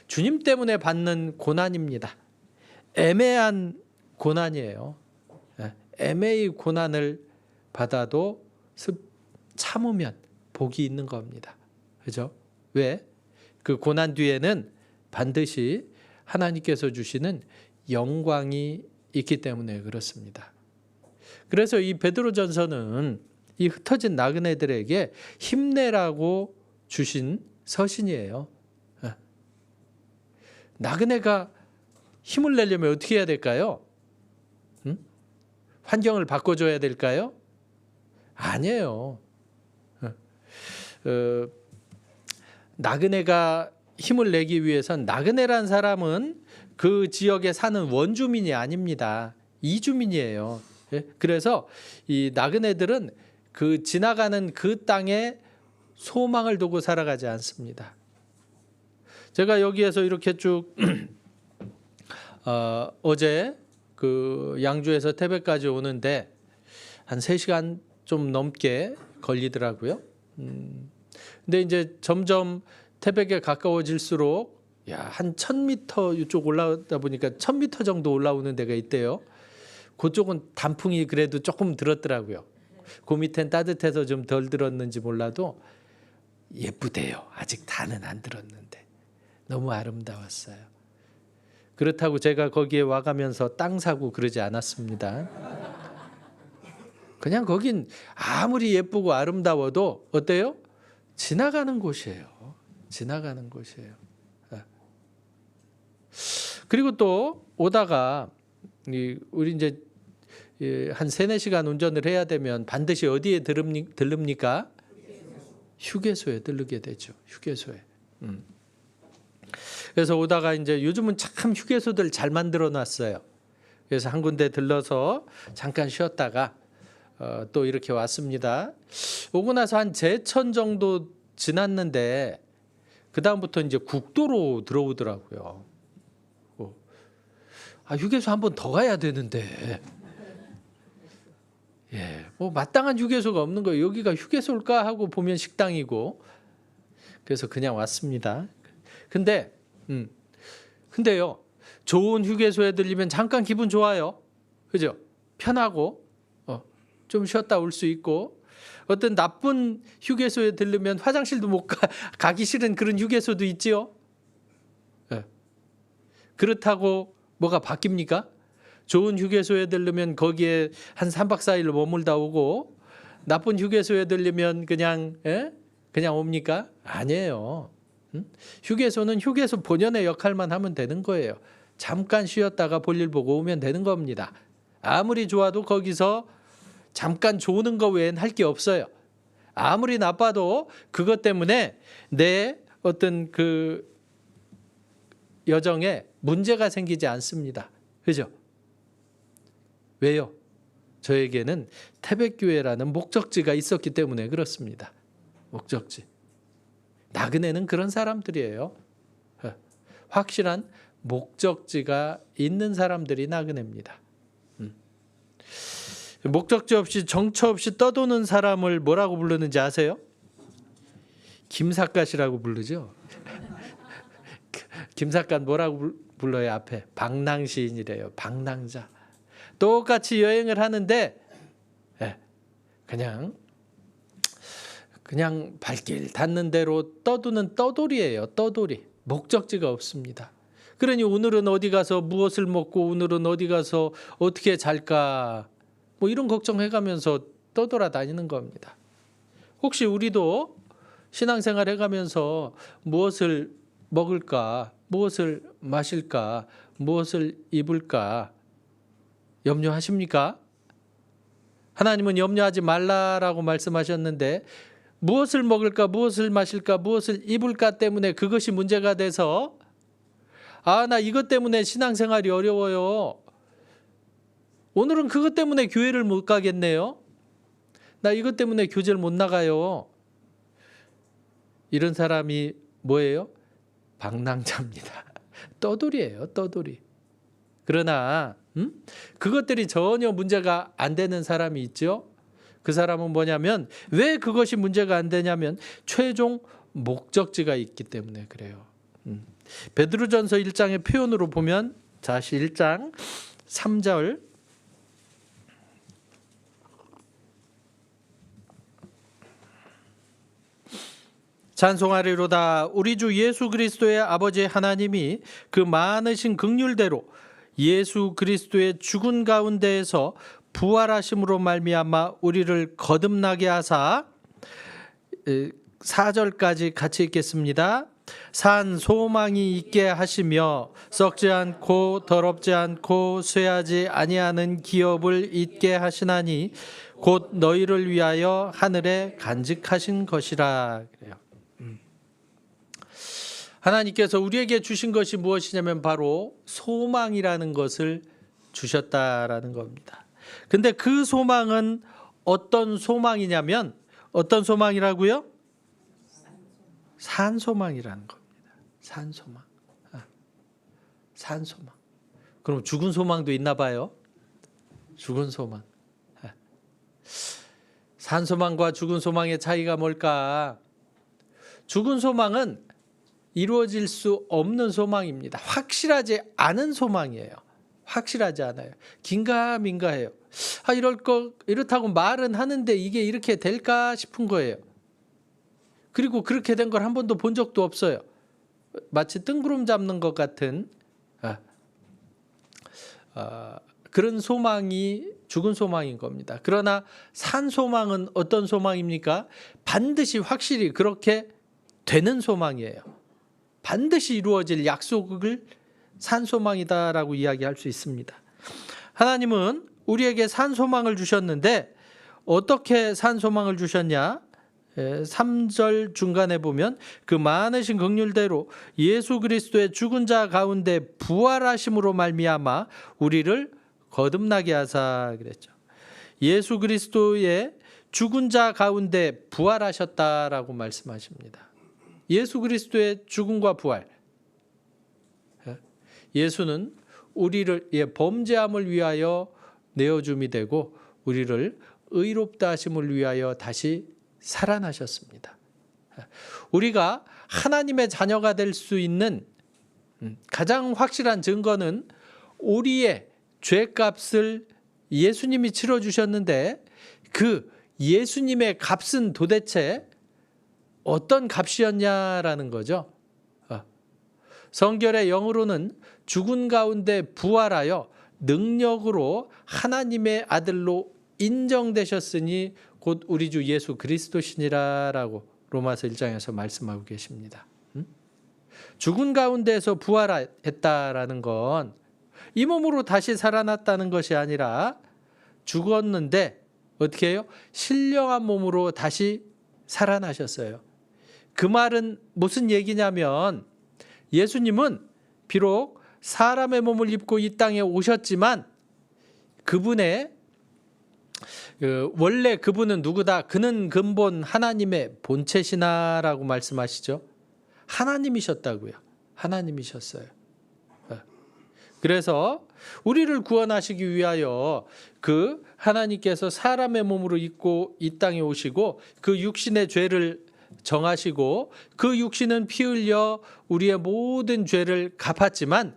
주님 때문에 받는 고난입니다. 애매한 고난이에요. 애매히 고난을 받아도 참으면 복이 있는 겁니다. 그죠? 왜? 그 고난 뒤에는 반드시 하나님께서 주시는 영광이 있기 때문에 그렇습니다. 그래서 이 베드로전서는 이 흩어진 나그네들에게 힘내라고 주신 서신이에요. 나그네가 힘을 내려면 어떻게 해야 될까요? 환경을 바꿔줘야 될까요? 아니에요. 나그네가 힘을 내기 위해선, 나그네란 사람은 그 지역에 사는 원주민이 아닙니다. 이주민이에요. 그래서 이 나그네들은 그 지나가는 그 땅에 소망을 두고 살아가지 않습니다. 제가 여기에서 이렇게 쭉 어제 그 양주에서 태백까지 오는데 한 3시간 좀 넘게 걸리더라고요. 근데 이제 점점 태백에 가까워질수록 한 1000m 이쪽 올라오다 보니까 1000m 정도 올라오는 데가 있대요. 그쪽은 단풍이 그래도 조금 들었더라고요. 그 밑엔 따뜻해서 좀 덜 들었는지 몰라도 예쁘대요. 아직 다는 안 들었는데 너무 아름다웠어요. 그렇다고 제가 거기에 와가면서 땅 사고 그러지 않았습니다. 그냥 거긴 아무리 예쁘고 아름다워도 어때요? 지나가는 곳이에요. 지나가는 곳이에요. 그리고 또 오다가 우리 이제 한 3-4시간 운전을 해야 되면 반드시 어디에 들릅니까? 휴게소에 들르게 되죠. 휴게소에. 그래서 오다가 이제 요즘은 참 휴게소들 잘 만들어 놨어요. 그래서 한 군데 들러서 잠깐 쉬었다가 또 이렇게 왔습니다. 오고 나서 한 제천 정도 지났는데 그 다음부터 이제 국도로 들어오더라고요. 휴게소 한 번 더 가야 되는데, 뭐 마땅한 휴게소가 없는 거예요. 여기가 휴게소일까 하고 보면 식당이고, 그래서 그냥 왔습니다. 근데요, 좋은 휴게소에 들리면 잠깐 기분 좋아요. 그죠? 편하고 좀 쉬었다 올 수 있고, 어떤 나쁜 휴게소에 들르면 화장실도 못 가기 싫은 그런 휴게소도 있지요. 그렇다고 뭐가 바뀝니까? 좋은 휴게소에 들르면 거기에 한 3박 4일 머물다 오고, 나쁜 휴게소에 들르면 그냥 옵니까? 아니에요. 휴게소는 휴게소 본연의 역할만 하면 되는 거예요. 잠깐 쉬었다가 볼일 보고 오면 되는 겁니다. 아무리 좋아도 거기서 잠깐 조는 거 외엔 할 게 없어요. 아무리 나빠도 그것 때문에 내 어떤 그 여정에 문제가 생기지 않습니다. 그죠? 왜요? 저에게는 태백교회라는 목적지가 있었기 때문에 그렇습니다. 목적지. 나그네는 그런 사람들이에요. 확실한 목적지가 있는 사람들이 나그네입니다. 목적지 없이 정처 없이 떠도는 사람을 뭐라고 부르는지 아세요? 김삿갓이라고 부르죠. 김삿갓 뭐라고 불러요? 앞에 방랑시인이래요. 방랑자. 똑같이 여행을 하는데 그냥 발길 닿는 대로 떠도는 떠돌이에요. 떠돌이. 목적지가 없습니다. 그러니 오늘은 어디 가서 무엇을 먹고 오늘은 어디 가서 어떻게 잘까, 뭐 이런 걱정해가면서 떠돌아다니는 겁니다. 혹시 우리도 신앙생활 해가면서 무엇을 먹을까, 무엇을 마실까, 무엇을 입을까 염려하십니까? 하나님은 염려하지 말라라고 말씀하셨는데, 무엇을 먹을까, 무엇을 마실까, 무엇을 입을까 때문에 그것이 문제가 돼서 나 이것 때문에 신앙생활이 어려워요. 오늘은 그것 때문에 교회를 못 가겠네요. 나 이것 때문에 교제를 못 나가요. 이런 사람이 뭐예요? 방랑자입니다. 떠돌이에요. 떠돌이. 그러나 그것들이 전혀 문제가 안 되는 사람이 있죠. 그 사람은 뭐냐면, 왜 그것이 문제가 안 되냐면 최종 목적지가 있기 때문에 그래요. 베드로전서 1장의 표현으로 보면, 자, 1장 3절 찬송하리로다. 우리 주 예수 그리스도의 아버지 하나님이 그 많으신 긍휼대로 예수 그리스도의 죽은 가운데에서 부활하심으로 말미암아 우리를 거듭나게 하사, 4절까지 같이 읽겠습니다. 산 소망이 있게 하시며 썩지 않고 더럽지 않고 쇠하지 아니하는 기업을 잊게 하시나니 곧 너희를 위하여 하늘에 간직하신 것이라. 그래요. 하나님께서 우리에게 주신 것이 무엇이냐면 바로 소망이라는 것을 주셨다라는 겁니다. 근데 그 소망은 어떤 소망이냐면, 어떤 소망이라고요? 산소망이라는 겁니다. 산소망. 산소망. 그럼 죽은 소망도 있나 봐요. 죽은 소망. 산소망과 죽은 소망의 차이가 뭘까? 죽은 소망은 이루어질 수 없는 소망입니다. 확실하지 않은 소망이에요. 확실하지 않아요. 긴가민가해요. 이렇다고 말은 하는데 이게 이렇게 될까 싶은 거예요. 그리고 그렇게 된 걸 한 번도 본 적도 없어요. 마치 뜬구름 잡는 것 같은 그런 소망이 죽은 소망인 겁니다. 그러나 산 소망은 어떤 소망입니까? 반드시 확실히 그렇게 되는 소망이에요. 반드시 이루어질 약속을 산 소망이다라고 이야기할 수 있습니다. 하나님은 우리에게 산 소망을 주셨는데 어떻게 산 소망을 주셨냐? 3절 중간에 보면 그 많으신 긍휼대로 예수 그리스도의 죽은 자 가운데 부활하심으로 말미암아 우리를 거듭나게 하사 그랬죠. 예수 그리스도의 죽은 자 가운데 부활하셨다라고 말씀하십니다. 예수 그리스도의 죽음과 부활. 예수는 우리를 범죄함을 위하여 내어줌이 되고 우리를 의롭다 하심을 위하여 다시 살아나셨습니다. 우리가 하나님의 자녀가 될 수 있는 가장 확실한 증거는 우리의 죄값을 예수님이 치러주셨는데 그 예수님의 값은 도대체 어떤 값이었냐라는 거죠. 성결의 영으로는 죽은 가운데 부활하여 능력으로 하나님의 아들로 인정되셨으니 곧 우리 주 예수 그리스도시니라라고 로마서 1장에서 말씀하고 계십니다. 죽은 가운데에서 부활했다라는 건 이 몸으로 다시 살아났다는 것이 아니라 죽었는데 어떻게 해요? 신령한 몸으로 다시 살아나셨어요. 그 말은 무슨 얘기냐면 예수님은 비록 사람의 몸을 입고 이 땅에 오셨지만 그분의 원래 그분은 누구다? 그는 근본 하나님의 본체시나라고 말씀하시죠. 하나님이셨다고요. 하나님이셨어요. 그래서 우리를 구원하시기 위하여 그 하나님께서 사람의 몸으로 입고 이 땅에 오시고 그 육신의 죄를 정하시고 그 육신은 피 흘려 우리의 모든 죄를 갚았지만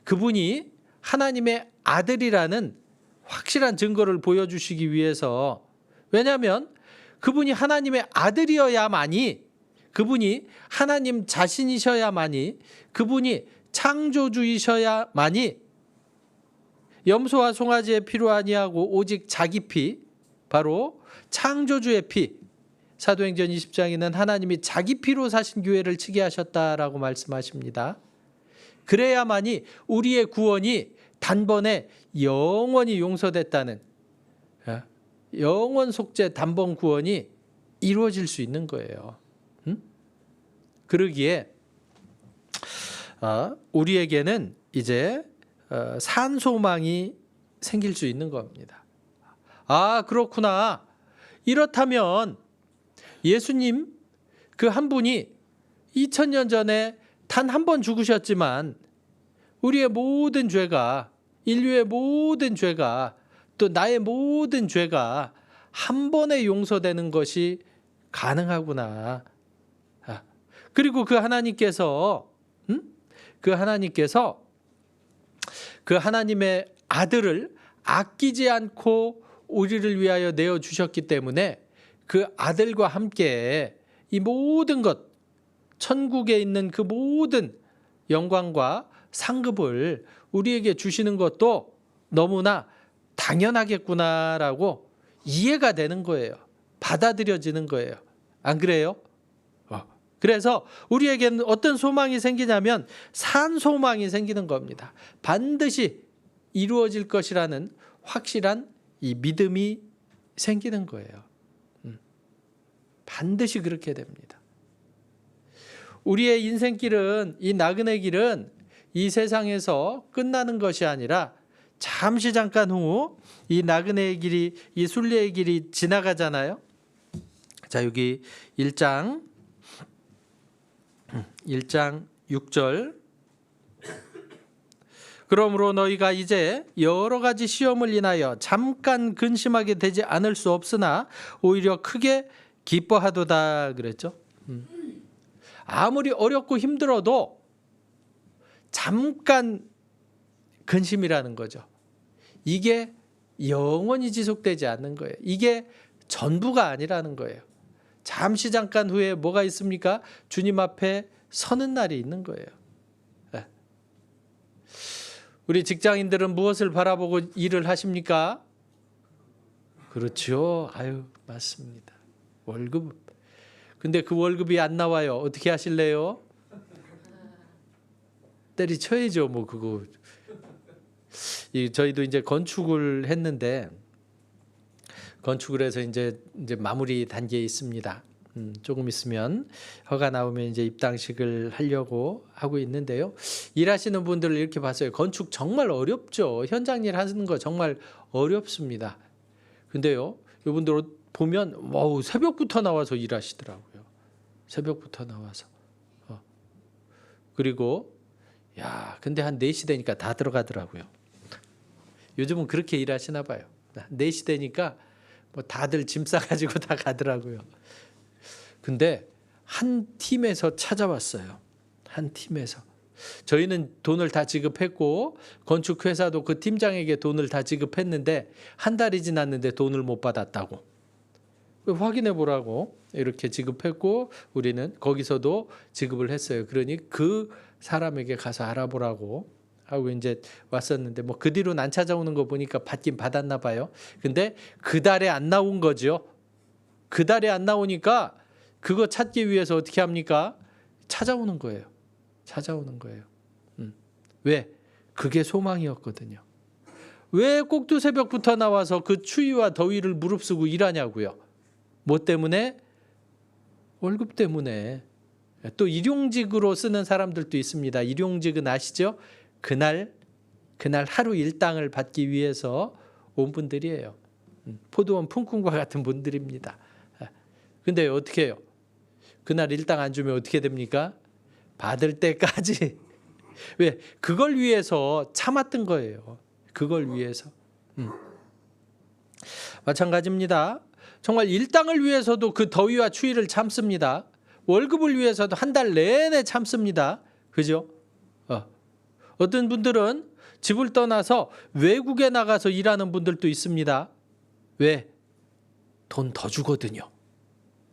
그분이 하나님의 아들이라는 확실한 증거를 보여주시기 위해서, 왜냐하면 그분이 하나님의 아들이어야만이, 그분이 하나님 자신이셔야만이, 그분이 창조주이셔야만이 염소와 송아지의 피로 아니하고 오직 자기 피, 바로 창조주의 피, 사도행전 20장에는 하나님이 자기 피로 사신 교회를 치게 하셨다라고 말씀하십니다. 그래야만이 우리의 구원이 단번에 영원히 용서됐다는, 영원 속죄 단번 구원이 이루어질 수 있는 거예요. 그러기에 우리에게는 이제 산 소망이 생길 수 있는 겁니다. 아, 그렇구나. 이렇다면 예수님 그 한 분이 2000년 전에 단 한 번 죽으셨지만 우리의 모든 죄가, 인류의 모든 죄가, 또 나의 모든 죄가 한 번에 용서되는 것이 가능하구나. 그리고 그 하나님께서 그 하나님의 아들을 아끼지 않고 우리를 위하여 내어주셨기 때문에 그 아들과 함께 이 모든 것, 천국에 있는 그 모든 영광과 상급을 우리에게 주시는 것도 너무나 당연하겠구나라고 이해가 되는 거예요. 받아들여지는 거예요. 안 그래요? 그래서 우리에게는 어떤 소망이 생기냐면 산 소망이 생기는 겁니다. 반드시 이루어질 것이라는 확실한 이 믿음이 생기는 거예요. 반드시 그렇게 됩니다. 우리의 인생길은, 이 나그네 길은 이 세상에서 끝나는 것이 아니라 잠시 잠깐 후 이 나그네의 길이, 이 순례의 길이 지나가잖아요. 자, 여기 1장 6절. 그러므로 너희가 이제 여러 가지 시험을 인하여 잠깐 근심하게 되지 않을 수 없으나 오히려 크게 기뻐하도다 그랬죠. 아무리 어렵고 힘들어도 잠깐 근심이라는 거죠. 이게 영원히 지속되지 않는 거예요. 이게 전부가 아니라는 거예요. 잠시 잠깐 후에 뭐가 있습니까? 주님 앞에 서는 날이 있는 거예요. 우리 직장인들은 무엇을 바라보고 일을 하십니까? 그렇죠. 아유, 맞습니다. 월급. 근데 그 월급이 안 나와요. 어떻게 하실래요? 때리쳐야죠. 뭐 그거. 저희도 이제 건축을 했는데 건축을 해서 이제 마무리 단계에 있습니다. 조금 있으면 허가 나오면 이제 입당식을 하려고 하고 있는데요. 일하시는 분들을 이렇게 봤어요. 건축 정말 어렵죠. 현장 일 하는 거 정말 어렵습니다. 근데요, 이분들 보면 새벽부터 나와서 일하시더라고요. 새벽부터 나와서. 그리고 근데 한 4시 되니까 다 들어가더라고요. 요즘은 그렇게 일하시나 봐요. 4시 되니까 뭐 다들 짐 싸가지고 다 가더라고요. 근데 한 팀에서 찾아왔어요. 한 팀에서. 저희는 돈을 다 지급했고 건축회사도 그 팀장에게 돈을 다 지급했는데 한 달이 지났는데 돈을 못 받았다고. 확인해 보라고 이렇게 지급했고 우리는 거기서도 지급을 했어요. 그러니 그 사람에게 가서 알아보라고 하고 이제 왔었는데 뭐 그 뒤로는 안 찾아오는 거 보니까 받긴 받았나 봐요. 근데 그 달에 안 나온 거죠. 그 달에 안 나오니까 그거 찾기 위해서 어떻게 합니까? 찾아오는 거예요. 찾아오는 거예요. 왜? 그게 소망이었거든요. 왜 꼭두 새벽부터 나와서 그 추위와 더위를 무릅쓰고 일하냐고요. 뭐 때문에? 월급 때문에. 또 일용직으로 쓰는 사람들도 있습니다. 일용직은 아시죠? 그날 하루 일당을 받기 위해서 온 분들이에요. 포도원 품꾼과 같은 분들입니다. 근데 어떻게 해요? 그날 일당 안 주면 어떻게 됩니까? 받을 때까지. 왜? 그걸 위해서 참았던 거예요. 그걸 위해서. 마찬가지입니다. 정말 일당을 위해서도 그 더위와 추위를 참습니다. 월급을 위해서도 한 달 내내 참습니다. 그죠? 어떤 분들은 집을 떠나서 외국에 나가서 일하는 분들도 있습니다. 왜? 돈 더 주거든요.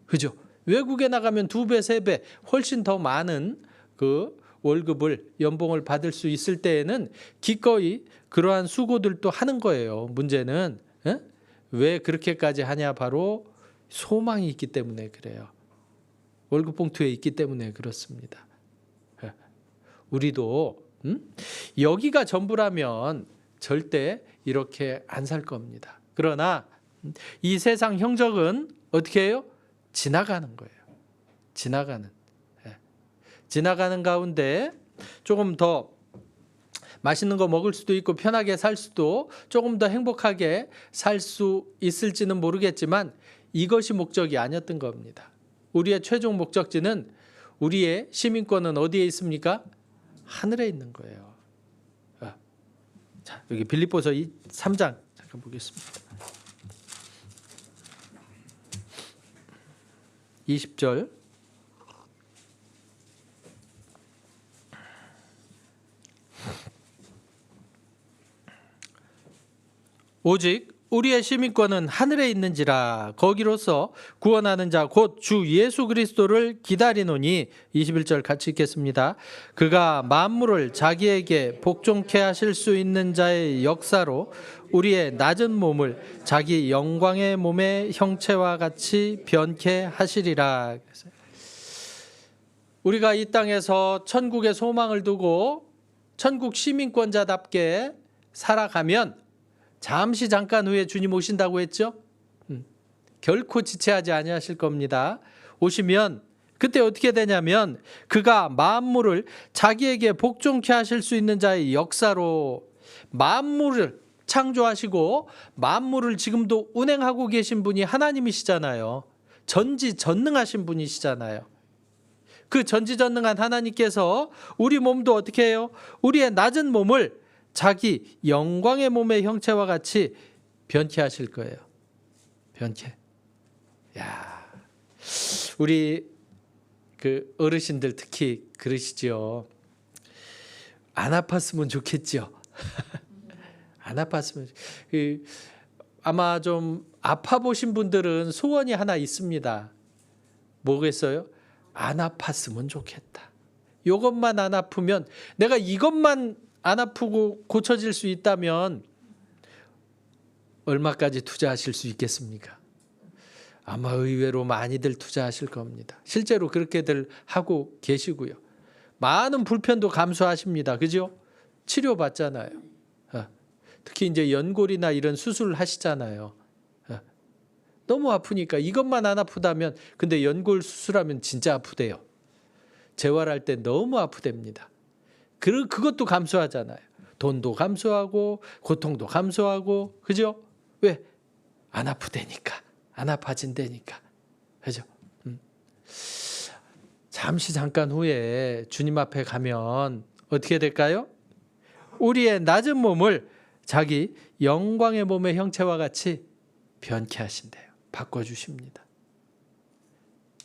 그죠? 외국에 나가면 2배, 3배 훨씬 더 많은 그 월급을 연봉을 받을 수 있을 때에는 기꺼이 그러한 수고들도 하는 거예요. 문제는 왜 그렇게까지 하냐? 바로 소망이 있기 때문에 그래요. 월급 봉투에 있기 때문에 그렇습니다. 우리도 여기가 전부라면 절대 이렇게 안 살 겁니다. 그러나 이 세상 형적은 어떻게 해요? 지나가는 거예요. 지나가는 가운데 조금 더 맛있는 거 먹을 수도 있고 편하게 살 수도 조금 더 행복하게 살 수 있을지는 모르겠지만 이것이 목적이 아니었던 겁니다. 우리의 최종 목적지는 우리의 시민권은 어디에 있습니까? 하늘에 있는 거예요. 자, 여기 빌립보서 3장 잠깐 보겠습니다. 20절 오직 우리의 시민권은 하늘에 있는지라 거기로서 구원하는 자 곧 주 예수 그리스도를 기다리노니 21절 같이 읽겠습니다. 그가 만물을 자기에게 복종케 하실 수 있는 자의 역사로 우리의 낮은 몸을 자기 영광의 몸의 형체와 같이 변케 하시리라. 우리가 이 땅에서 천국의 소망을 두고 천국 시민권자답게 살아가면 잠시 잠깐 후에 주님 오신다고 했죠? 결코 지체하지 아니하실 겁니다. 오시면 그때 어떻게 되냐면 그가 만물을 자기에게 복종케 하실 수 있는 자의 역사로 만물을 창조하시고 만물을 지금도 운행하고 계신 분이 하나님이시잖아요. 전지전능하신 분이시잖아요. 그 전지전능한 하나님께서 우리 몸도 어떻게 해요? 우리의 낮은 몸을 자기 영광의 몸의 형체와 같이 변케 하실 거예요. 변케. 야, 우리 그 어르신들 특히 그러시죠. 안 아팠으면 좋겠죠. 안 아팠으면. 아마 좀 아파 보신 분들은 소원이 하나 있습니다. 뭐겠어요? 안 아팠으면 좋겠다. 이것만 안 아프면 내가 이것만 안 아프고 고쳐질 수 있다면 얼마까지 투자하실 수 있겠습니까? 아마 의외로 많이들 투자하실 겁니다. 실제로 그렇게들 하고 계시고요. 많은 불편도 감수하십니다. 그죠? 치료받잖아요. 특히 이제 연골이나 이런 수술을 하시잖아요. 너무 아프니까. 이것만 안 아프다면, 근데 연골 수술하면 진짜 아프대요. 재활할 때 너무 아프답니다. 그것도 감수하잖아요. 돈도 감수하고 고통도 감수하고, 그죠? 왜? 안 아프다니까. 안 아파진다니까. 그죠? 잠시 잠깐 후에 주님 앞에 가면 어떻게 될까요? 우리의 낮은 몸을 자기 영광의 몸의 형체와 같이 변케 하신대요. 바꿔주십니다.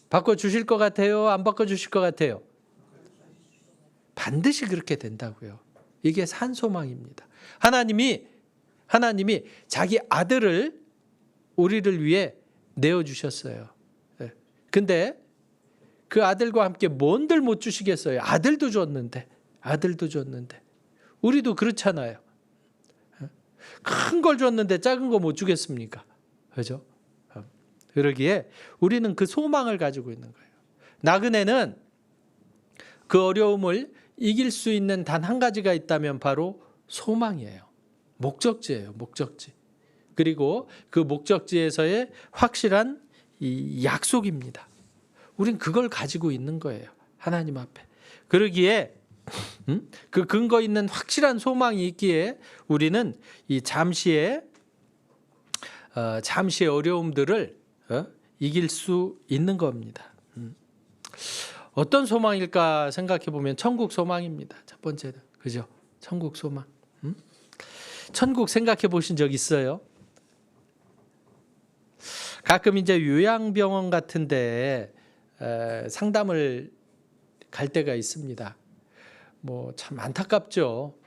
바꿔주실 것 같아요? 안 바꿔주실 것 같아요? 반드시 그렇게 된다고요. 이게 산소망입니다. 하나님이 자기 아들을 우리를 위해 내어주셨어요. 근데 그 아들과 함께 뭔들 못 주시겠어요? 아들도 줬는데. 우리도 그렇잖아요. 큰 걸 줬는데 작은 거 못 주겠습니까? 그죠? 그러기에 우리는 그 소망을 가지고 있는 거예요. 나그네는 그 어려움을 이길 수 있는 단 한 가지가 있다면 바로 소망이에요. 목적지예요. 목적지. 그리고 그 목적지에서의 확실한 이 약속입니다. 우린 그걸 가지고 있는 거예요. 하나님 앞에. 그러기에 그 근거 있는 확실한 소망이 있기에 우리는 이 잠시의 어려움들을 이길 수 있는 겁니다. 어떤 소망일까 생각해 보면 천국 소망입니다. 첫 번째는. 그죠? 천국 소망. 천국 생각해 보신 적 있어요? 가끔 이제 요양병원 같은데 상담을 갈 때가 있습니다. 뭐 참 안타깝죠.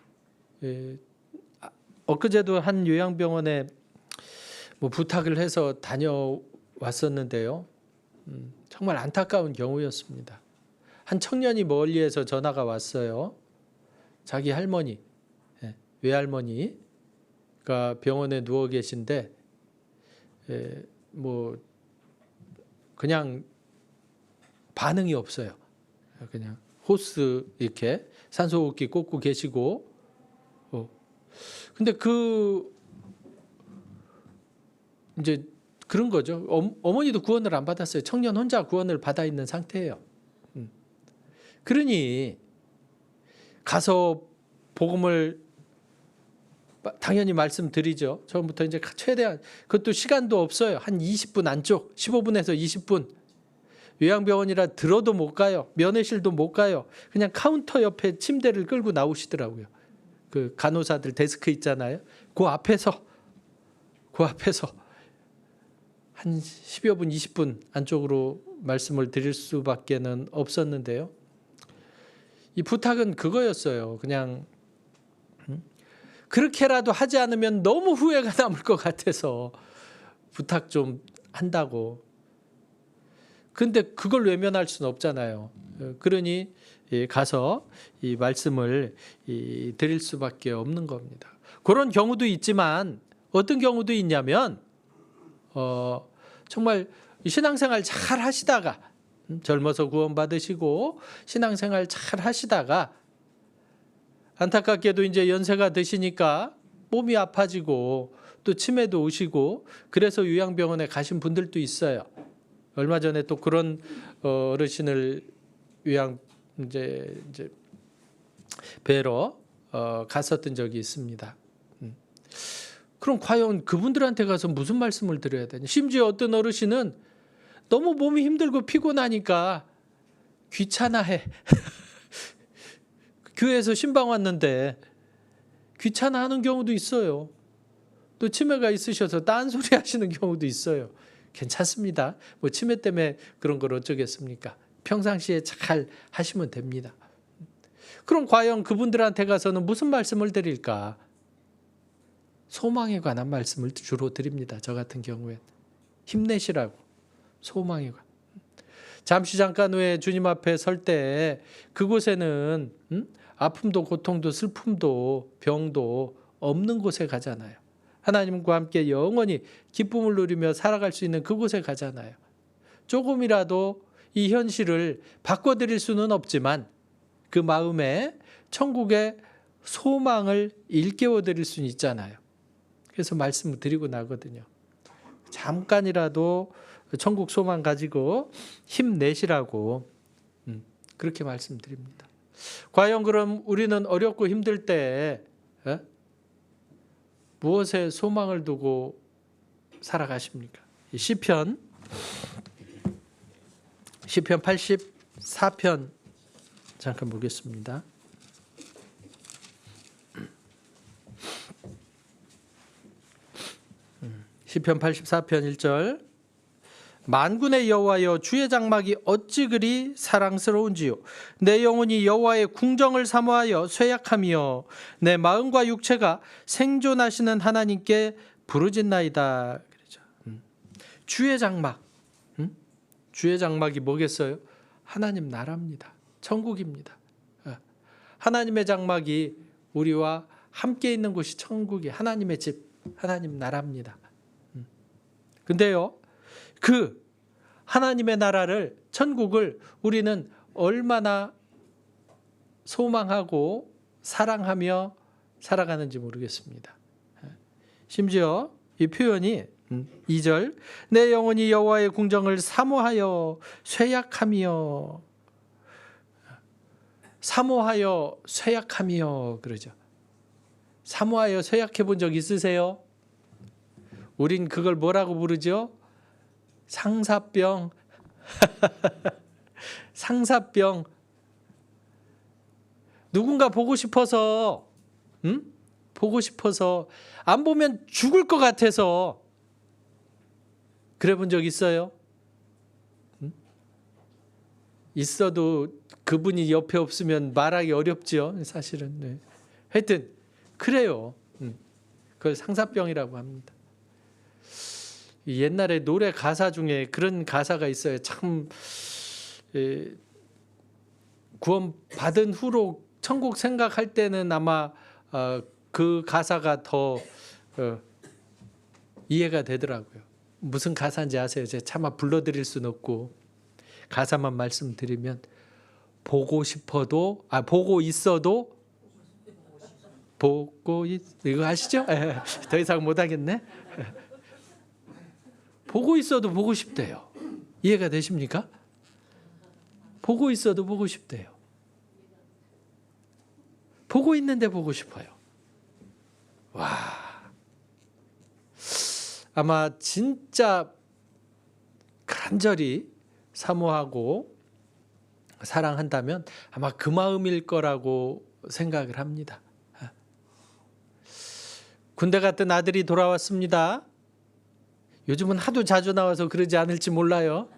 엊그제도 한 요양병원에 뭐 부탁을 해서 다녀왔었는데요. 정말 안타까운 경우였습니다. 한 청년이 멀리에서 전화가 왔어요. 자기 할머니, 외할머니가 병원에 누워 계신데 뭐 그냥 반응이 없어요. 그냥 호스 이렇게 산소호흡기 꽂고 계시고, 근데 이제 그런 거죠. 어머니도 구원을 안 받았어요. 청년 혼자 구원을 받아 있는 상태예요. 그러니 가서 복음을 당연히 말씀드리죠. 처음부터 이제 최대한, 그것도 시간도 없어요. 한 20분 안쪽, 15분에서 20분. 요양병원이라 들어도 못 가요. 면회실도 못 가요. 그냥 카운터 옆에 침대를 끌고 나오시더라고요. 그 간호사들 데스크 있잖아요. 그 앞에서 한 10여 분, 20분 안쪽으로 말씀을 드릴 수밖에는 없었는데요. 이 부탁은 그거였어요. 그냥 그렇게라도 하지 않으면 너무 후회가 남을 것 같아서 부탁 좀 한다고. 근데 그걸 외면할 수는 없잖아요. 그러니 가서 이 말씀을 드릴 수밖에 없는 겁니다. 그런 경우도 있지만 어떤 경우도 있냐면 정말 신앙생활 잘 하시다가 젊어서 구원받으시고 신앙생활 잘 하시다가 안타깝게도 이제 연세가 드시니까 몸이 아파지고 또 치매도 오시고 그래서 요양병원에 가신 분들도 있어요. 얼마 전에 또 그런 어르신을 이제 뵈러 갔었던 적이 있습니다. 그럼 과연 그분들한테 가서 무슨 말씀을 드려야 되냐? 심지어 어떤 어르신은 너무 몸이 힘들고 피곤하니까 귀찮아해. 교회에서 신방 왔는데 귀찮아하는 경우도 있어요. 또 치매가 있으셔서 딴소리 하시는 경우도 있어요. 괜찮습니다. 뭐 치매 때문에 그런 걸 어쩌겠습니까? 평상시에 잘 하시면 됩니다. 그럼 과연 그분들한테 가서는 무슨 말씀을 드릴까? 소망에 관한 말씀을 주로 드립니다. 저 같은 경우엔. 힘내시라고. 소망에 관한. 잠시 잠깐 후에 주님 앞에 설 때 그곳에는 아픔도 고통도 슬픔도 병도 없는 곳에 가잖아요. 하나님과 함께 영원히 기쁨을 누리며 살아갈 수 있는 그곳에 가잖아요. 조금이라도 이 현실을 바꿔드릴 수는 없지만 그 마음에 천국의 소망을 일깨워드릴 수는 있잖아요. 그래서 말씀을 드리고 나거든요. 잠깐이라도 천국 소망 가지고 힘내시라고 그렇게 말씀드립니다. 과연 그럼 우리는 어렵고 힘들 때 무엇에 소망을 두고 살아가십니까? 시편 84편 잠깐 보겠습니다. 시편 84편 1절 만군의 여호와여 주의 장막이 어찌 그리 사랑스러운지요 내 영혼이 여호와의 궁정을 사모하여 쇠약하며 내 마음과 육체가 생존하시는 하나님께 부르짖나이다. 그러죠. 주의 장막, 주의 장막이 뭐겠어요? 하나님 나라입니다. 천국입니다. 하나님의 장막이 우리와 함께 있는 곳이 천국이 하나님의 집, 하나님 나라입니다. 근데요, 그 하나님의 나라를, 천국을 우리는 얼마나 소망하고 사랑하며 살아가는지 모르겠습니다. 심지어 이 표현이 2절 내 영혼이 여호와의 궁정을 사모하여 쇠약하며 그러죠. 사모하여 쇠약해 본 적 있으세요? 우린 그걸 뭐라고 부르죠? 상사병. 상사병. 누군가 보고 싶어서 안 보면 죽을 것 같아서 그래 본 적 있어요? 있어도 그분이 옆에 없으면 말하기 어렵죠. 사실은. 네. 하여튼 그래요. 그걸 상사병이라고 합니다. 옛날에 노래 가사 중에 그런 가사가 있어요. 참 구원 받은 후로 천국 생각할 때는 아마 그 가사가 더 이해가 되더라고요. 무슨 가사인지 아세요? 제가 차마 불러드릴 수는 없고 가사만 말씀드리면 보고 있어도 이거 아시죠? 더 이상 못하겠네. 보고 있어도 보고 싶대요. 이해가 되십니까? 보고 있어도 보고 싶대요. 보고 있는데 보고 싶어요. 와, 아마 진짜 간절히 사모하고 사랑한다면 아마 그 마음일 거라고 생각을 합니다. 군대 갔던 아들이 돌아왔습니다. 요즘은 하도 자주 나와서 그러지 않을지 몰라요.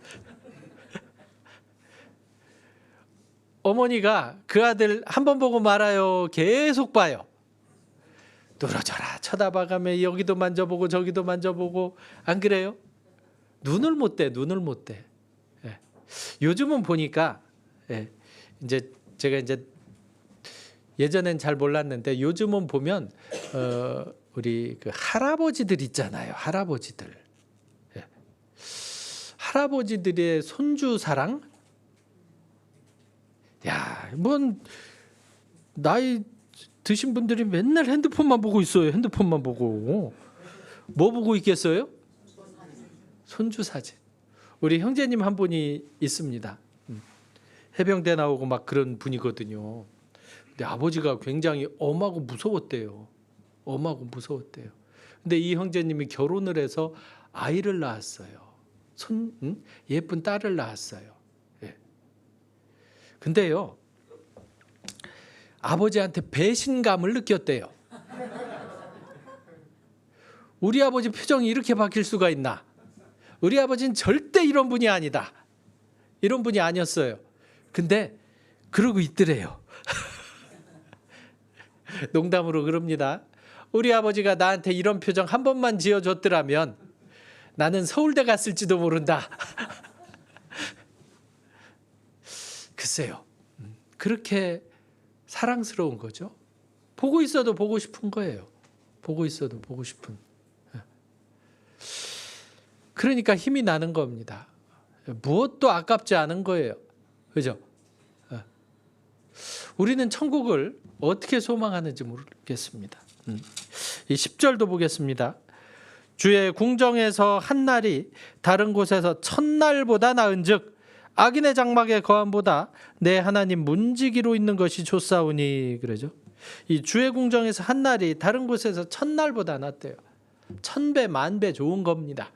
어머니가 그 아들 한 번 보고 말아요. 계속 봐요. 늘어져라 쳐다봐가며 여기도 만져보고 저기도 만져보고. 안 그래요? 눈을 못 떼. 예. 요즘은 보니까 이제 제가 이제 예전엔 잘 몰랐는데 요즘은 보면 우리 그 할아버지들 있잖아요. 할아버지들. 할아버지들의 손주 사랑? 야, 뭔 나이 드신 분들이 맨날 핸드폰만 보고 있어요. 핸드폰만 보고. 뭐 보고 있겠어요? 손주 사진. 우리 형제님 한 분이 있습니다. 해병대 나오고 막 그런 분이거든요. 근데 아버지가 굉장히 엄하고 무서웠대요. 근데 이 형제님이 결혼을 해서 아이를 낳았어요. 예쁜 딸을 낳았어요. 예. 근데요, 아버지한테 배신감을 느꼈대요. 우리 아버지 표정이 이렇게 바뀔 수가 있나? 우리 아버지는 절대 이런 분이 아니다. 이런 분이 아니었어요. 근데 그러고 있더래요. 농담으로 그럽니다. 우리 아버지가 나한테 이런 표정 한 번만 지어줬더라면 나는 서울대 갔을지도 모른다. 글쎄요. 그렇게 사랑스러운 거죠. 보고 있어도 보고 싶은 거예요. 보고 있어도 보고 싶은. 그러니까 힘이 나는 겁니다. 무엇도 아깝지 않은 거예요. 그죠? 우리는 천국을 어떻게 소망하는지 모르겠습니다. 이 10절도 보겠습니다. 주의 궁정에서 한 날이 다른 곳에서 천날보다 나은즉 악인의 장막에 거함보다 내 하나님 문지기로 있는 것이 좋사오니. 그러죠. 이 주의 궁정에서 한 날이 다른 곳에서 천날보다 낫대요. 천배 만배 좋은 겁니다.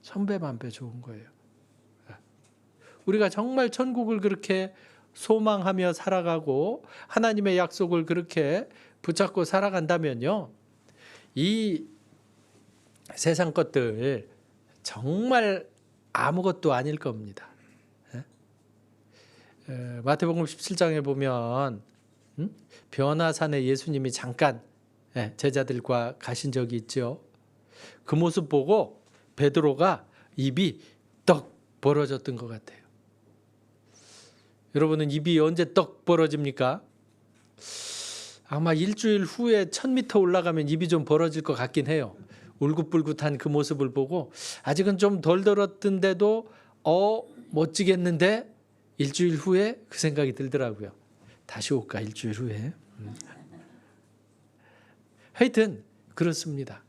천배 만배 좋은 거예요. 우리가 정말 천국을 그렇게 소망하며 살아가고 하나님의 약속을 그렇게 붙잡고 살아간다면요, 이 세상 것들 정말 아무것도 아닐 겁니다. 마태복음 17장에 보면 변화산에 예수님이 잠깐 제자들과 가신 적이 있죠. 그 모습 보고 베드로가 입이 떡 벌어졌던 것 같아요. 여러분은 입이 언제 떡 벌어집니까? 아마 일주일 후에 1000m 올라가면 입이 좀 벌어질 것 같긴 해요. 울긋불긋한 그 모습을 보고 아직은 좀 덜 들었던데도 멋지겠는데 일주일 후에 그 생각이 들더라고요. 다시 올까 일주일 후에. 하여튼 그렇습니다.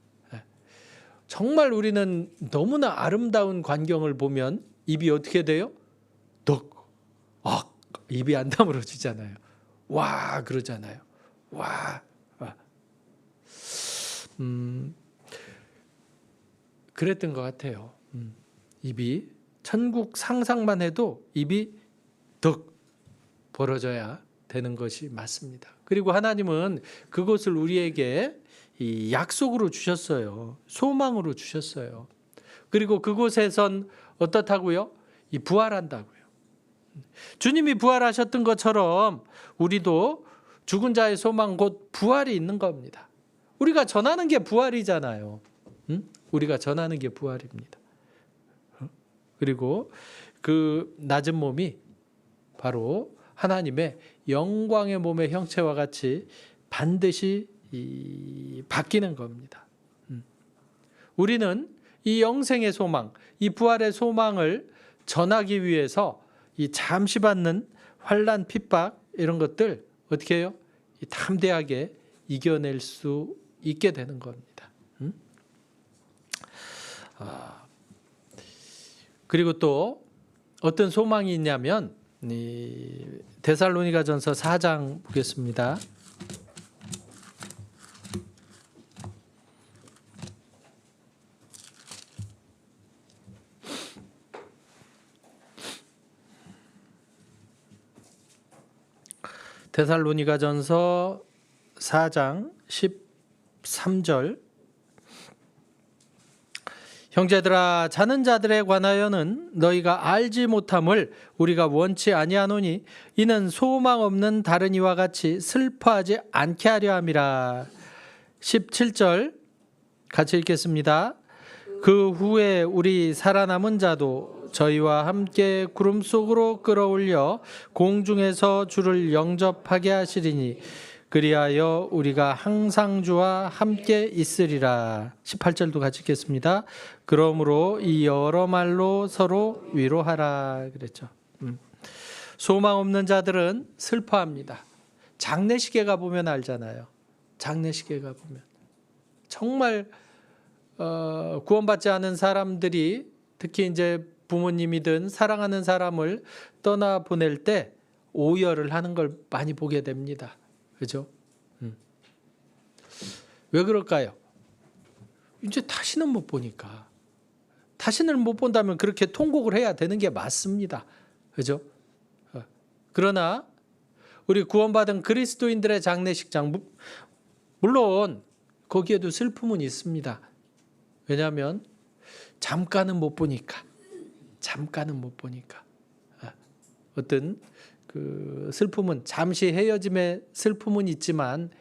정말 우리는 너무나 아름다운 광경을 보면 입이 어떻게 돼요? 입이 안 다물어지잖아요. 와 그러잖아요. 와. 그랬던 것 같아요. 입이 천국 상상만 해도 입이 덕 벌어져야 되는 것이 맞습니다. 그리고 하나님은 그것을 우리에게 이 약속으로 주셨어요. 소망으로 주셨어요. 그리고 그곳에선 어떻다고요? 이 부활한다고요. 주님이 부활하셨던 것처럼 우리도 죽은 자의 소망 곧 부활이 있는 겁니다. 우리가 전하는 게 부활이잖아요. 우리가 전하는 게 부활입니다. 그리고 그 낮은 몸이 바로 하나님의 영광의 몸의 형체와 같이 반드시 바뀌는 겁니다. 우리는 이 영생의 소망, 이 부활의 소망을 전하기 위해서 이 잠시 받는 환난, 핍박 이런 것들 어떻게 해요? 담대하게 이겨낼 수 있게 되는 겁니다. 그리고 또 어떤 소망이 있냐면 데살로니가전서 4장 보겠습니다. 데살로니가전서 4장 13절 형제들아 자는 자들에 관하여는 너희가 알지 못함을 우리가 원치 아니하노니 이는 소망 없는 다른 이와 같이 슬퍼하지 않게 하려 함이라. 17절 같이 읽겠습니다. 그 후에 우리 살아남은 자도 저희와 함께 구름 속으로 끌어올려 공중에서 주를 영접하게 하시리니 그리하여 우리가 항상 주와 함께 있으리라. 18절도 같이 읽겠습니다. 그러므로 이 여러 말로 서로 위로하라 그랬죠. 소망 없는 자들은 슬퍼합니다. 장례식에 가보면 알잖아요. 장례식에 가보면 정말 구원받지 않은 사람들이 특히 이제 부모님이든 사랑하는 사람을 떠나보낼 때 오열을 하는 걸 많이 보게 됩니다. 그죠? 왜 그럴까요? 이제 다시는 못 보니까. 다시는 못 본다면 그렇게 통곡을 해야 되는 게 맞습니다. 그죠? 그러나 우리 구원받은 그리스도인들의 장례식장, 물론 거기에도 슬픔은 있습니다. 왜냐하면 잠깐은 못 보니까. 어떤 그 슬픔은 잠시 헤어짐의 슬픔은 있지만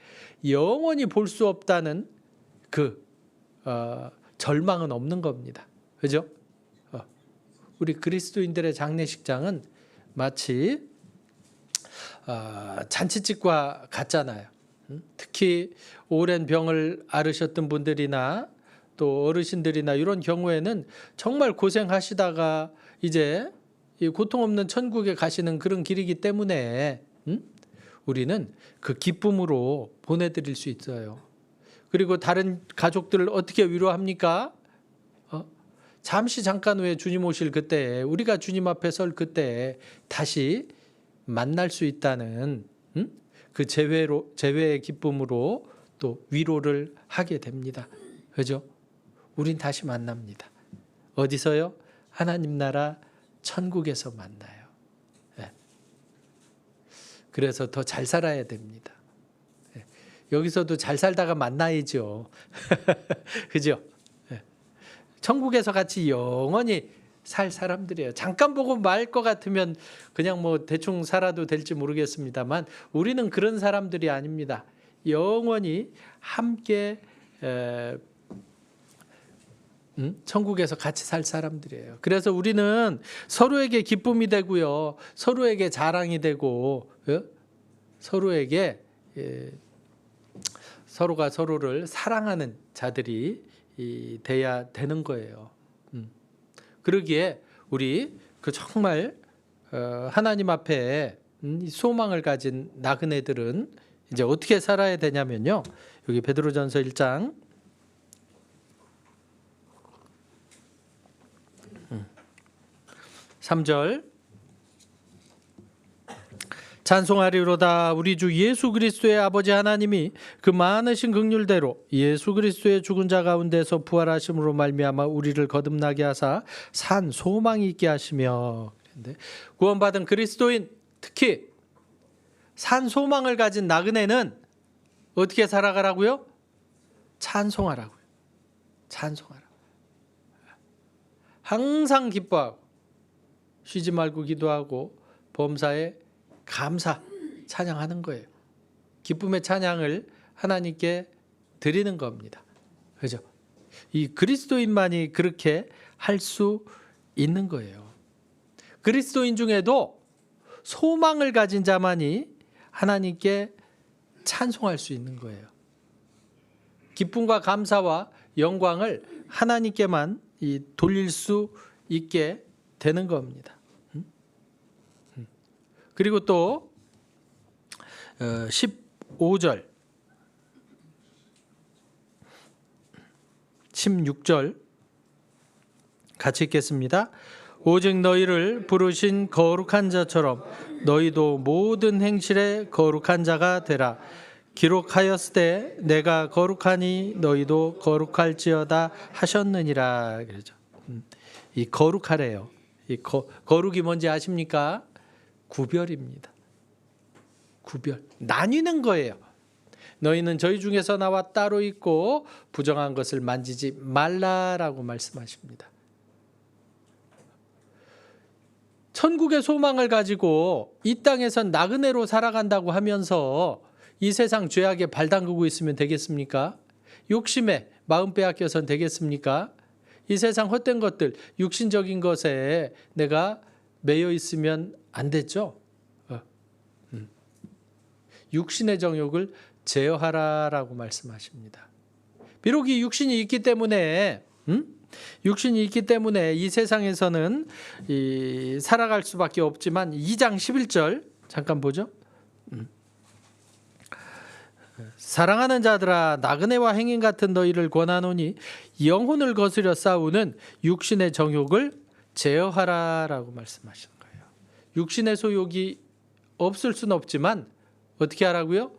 영원히 볼 수 없다는 그 절망은 없는 겁니다. 그죠? 우리 그리스도인들의 장례식장은 마치 잔치집과 같잖아요. 특히 오랜 병을 앓으셨던 분들이나 또 어르신들이나 이런 경우에는 정말 고생하시다가 이제 이 고통 없는 천국에 가시는 그런 길이기 때문에 우리는 그 기쁨으로 보내드릴 수 있어요. 그리고 다른 가족들을 어떻게 위로합니까? 잠시 잠깐 후에 주님 오실 그때, 우리가 주님 앞에 설 그때 다시 만날 수 있다는 그 재회의 기쁨으로 또 위로를 하게 됩니다. 그죠? 우린 다시 만납니다. 어디서요? 하나님 나라 천국에서 만나요. 네. 그래서 더 잘 살아야 됩니다. 네. 여기서도 잘 살다가 만나야죠. 그죠? 네. 천국에서 같이 영원히 살 사람들이에요. 잠깐 보고 말 것 같으면 그냥 뭐 대충 살아도 될지 모르겠습니다만 우리는 그런 사람들이 아닙니다. 영원히 함께 천국에서 같이 살 사람들이에요. 그래서 우리는 서로에게 기쁨이 되고요, 서로에게 자랑이 되고, 서로에게 서로가 서로를 사랑하는 자들이 돼야 되는 거예요. 그러기에 우리 그 정말 하나님 앞에 소망을 가진 나그네들은 이제 어떻게 살아야 되냐면요. 여기 베드로전서 1장 3절 찬송하리로다. 우리 주 예수 그리스도의 아버지 하나님이 그 많으신 긍휼대로 예수 그리스도의 죽은 자 가운데서 부활하심으로 말미암아 우리를 거듭나게 하사 산 소망이 있게 하시며. 구원받은 그리스도인, 특히 산 소망을 가진 나그네는 어떻게 살아가라고요? 찬송하라고요. 찬송하라고. 항상 기뻐하고 쉬지 말고 기도하고 범사에 감사, 찬양하는 거예요. 기쁨의 찬양을 하나님께 드리는 겁니다. 그죠? 이 그리스도인만이 그렇게 할 수 있는 거예요. 그리스도인 중에도 소망을 가진 자만이 하나님께 찬송할 수 있는 거예요. 기쁨과 감사와 영광을 하나님께만 돌릴 수 있게 되는 겁니다. 그리고 또 15절 16절 같이 읽겠습니다. 오직 너희를 부르신 거룩한 자처럼 너희도 모든 행실에 거룩한 자가 되라. 기록하였으되 내가 거룩하니 너희도 거룩할지어다 하셨느니라. 그러죠. 이 거룩하래요. 이 거룩이 뭔지 아십니까? 구별입니다. 구별. 나뉘는 거예요. 너희는 저희 중에서 나와 따로 있고 부정한 것을 만지지 말라라고 말씀하십니다. 천국의 소망을 가지고 이 땅에선 나그네로 살아간다고 하면서 이 세상 죄악에 발 담그고 있으면 되겠습니까? 욕심에 마음 빼앗겨선 되겠습니까? 이 세상 헛된 것들, 육신적인 것에 내가 매여 있으면 안 됐죠. 육신의 정욕을 제어하라라고 말씀하십니다. 비록 이 육신이 있기 때문에 이 세상에서는 살아갈 수밖에 없지만 2장 11절 잠깐 보죠. 사랑하는 자들아, 나그네와 행인 같은 너희를 권하노니 영혼을 거스려 싸우는 육신의 정욕을 제어하라라고 말씀하시는 거예요. 육신의 소욕이 없을 수는 없지만 어떻게 하라고요?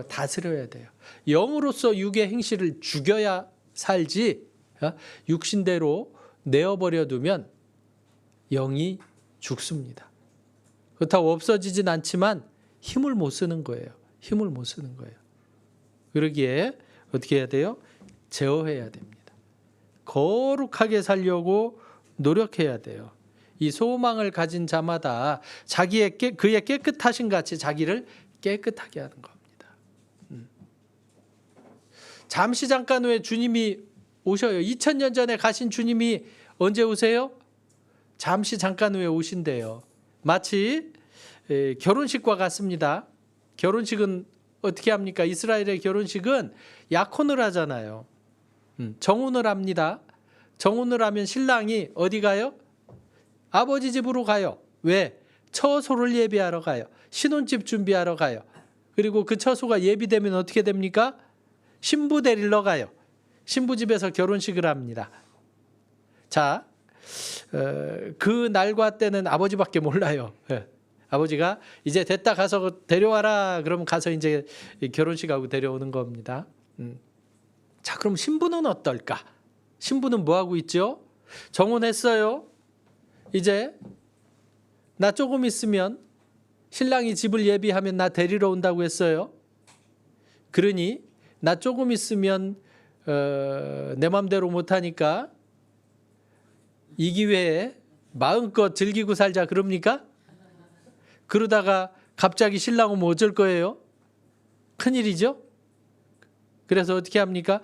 다스려야 돼요. 영으로서 육의 행실을 죽여야 살지, 육신대로 내어버려 두면 영이 죽습니다. 그렇다고 없어지진 않지만 힘을 못 쓰는 거예요. 힘을 못 쓰는 거예요. 그러기에 어떻게 해야 돼요? 제어해야 됩니다. 거룩하게 살려고 노력해야 돼요. 이 소망을 가진 자마다 그의 깨끗하신 같이 자기를 깨끗하게 하는 겁니다. 잠시 잠깐 후에 주님이 오셔요. 2000년 전에 가신 주님이 언제 오세요? 잠시 잠깐 후에 오신대요. 마치 결혼식과 같습니다. 결혼식은 어떻게 합니까? 이스라엘의 결혼식은 약혼을 하잖아요. 정혼을 합니다. 정혼을 하면 신랑이 어디 가요? 아버지 집으로 가요. 왜? 처소를 예비하러 가요. 신혼집 준비하러 가요. 그리고 그 처소가 예비되면 어떻게 됩니까? 신부 데리러 가요. 신부 집에서 결혼식을 합니다. 자, 그 날과 때는 아버지밖에 몰라요. 아버지가 이제 됐다 가서 데려와라. 그러면 가서 이제 결혼식하고 데려오는 겁니다. 자, 그럼 신부는 어떨까? 신부는 뭐 하고 있죠? 정혼했어요. 이제 나 조금 있으면 신랑이 집을 예비하면 나 데리러 온다고 했어요. 그러니 나 조금 있으면 내 맘대로 못하니까 이 기회에 마음껏 즐기고 살자 그럽니까? 그러다가 갑자기 신랑 오면 어쩔 거예요? 큰일이죠? 그래서 어떻게 합니까?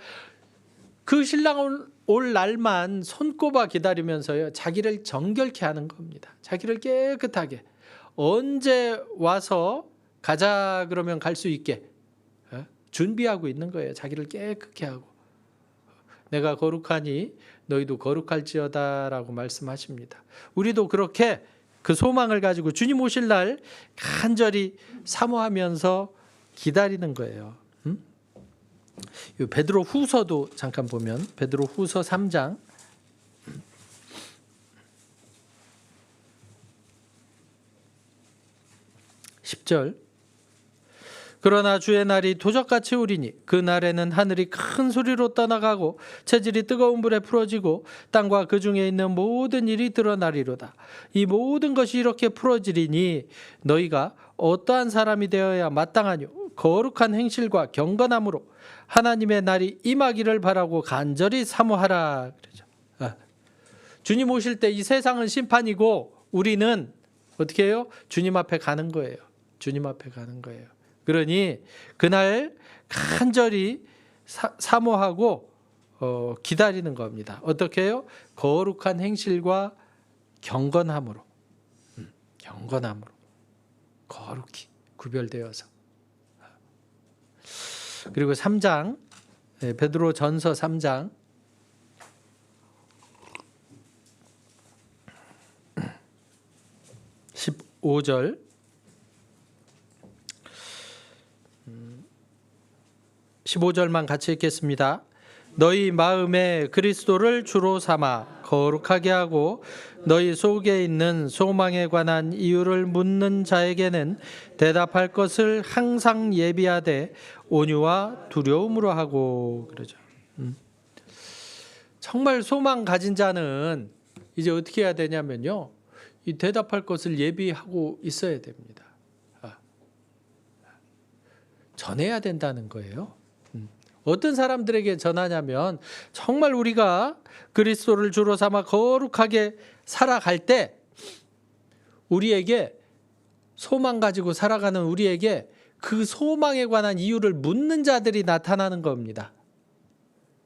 그 신랑 올 날만 손꼽아 기다리면서요, 자기를 정결케 하는 겁니다. 자기를 깨끗하게. 언제 와서 가자 그러면 갈 수 있게 준비하고 있는 거예요. 자기를 깨끗게 하고. 내가 거룩하니 너희도 거룩할지어다라고 말씀하십니다. 우리도 그렇게 그 소망을 가지고 주님 오실 날 간절히 사모하면서 기다리는 거예요. 베드로 후서도 잠깐 보면 베드로 후서 3장 10절 그러나 주의 날이 도적같이 오리니 그 날에는 하늘이 큰 소리로 떠나가고 체질이 뜨거운 불에 풀어지고 땅과 그 중에 있는 모든 일이 드러나리로다. 이 모든 것이 이렇게 풀어지리니 너희가 어떠한 사람이 되어야 마땅하뇨? 거룩한 행실과 경건함으로 하나님의 날이 임하기를 바라고 간절히 사모하라. 그러죠. 주님 오실 때 이 세상은 심판이고 우리는 어떻게 해요? 주님 앞에 가는 거예요. 주님 앞에 가는 거예요. 그러니 그날 간절히 사모하고 기다리는 겁니다. 어떻게 해요? 거룩한 행실과 경건함으로. 경건함으로. 거룩히 구별되어서. 그리고 3장 베드로 전서 3장 15절 15절만 같이 읽겠습니다. 너희 마음에 그리스도를 주로 삼아 거룩하게 하고 너희 속에 있는 소망에 관한 이유를 묻는 자에게는 대답할 것을 항상 예비하되 온유와 두려움으로 하고 그러죠. 정말 소망 가진 자는 이제 어떻게 해야 되냐면요, 이 대답할 것을 예비하고 있어야 됩니다. 전해야 된다는 거예요. 어떤 사람들에게 전하냐면 정말 우리가 그리스도를 주로 삼아 거룩하게 살아갈 때 우리에게 소망 가지고 살아가는 우리에게 그 소망에 관한 이유를 묻는 자들이 나타나는 겁니다.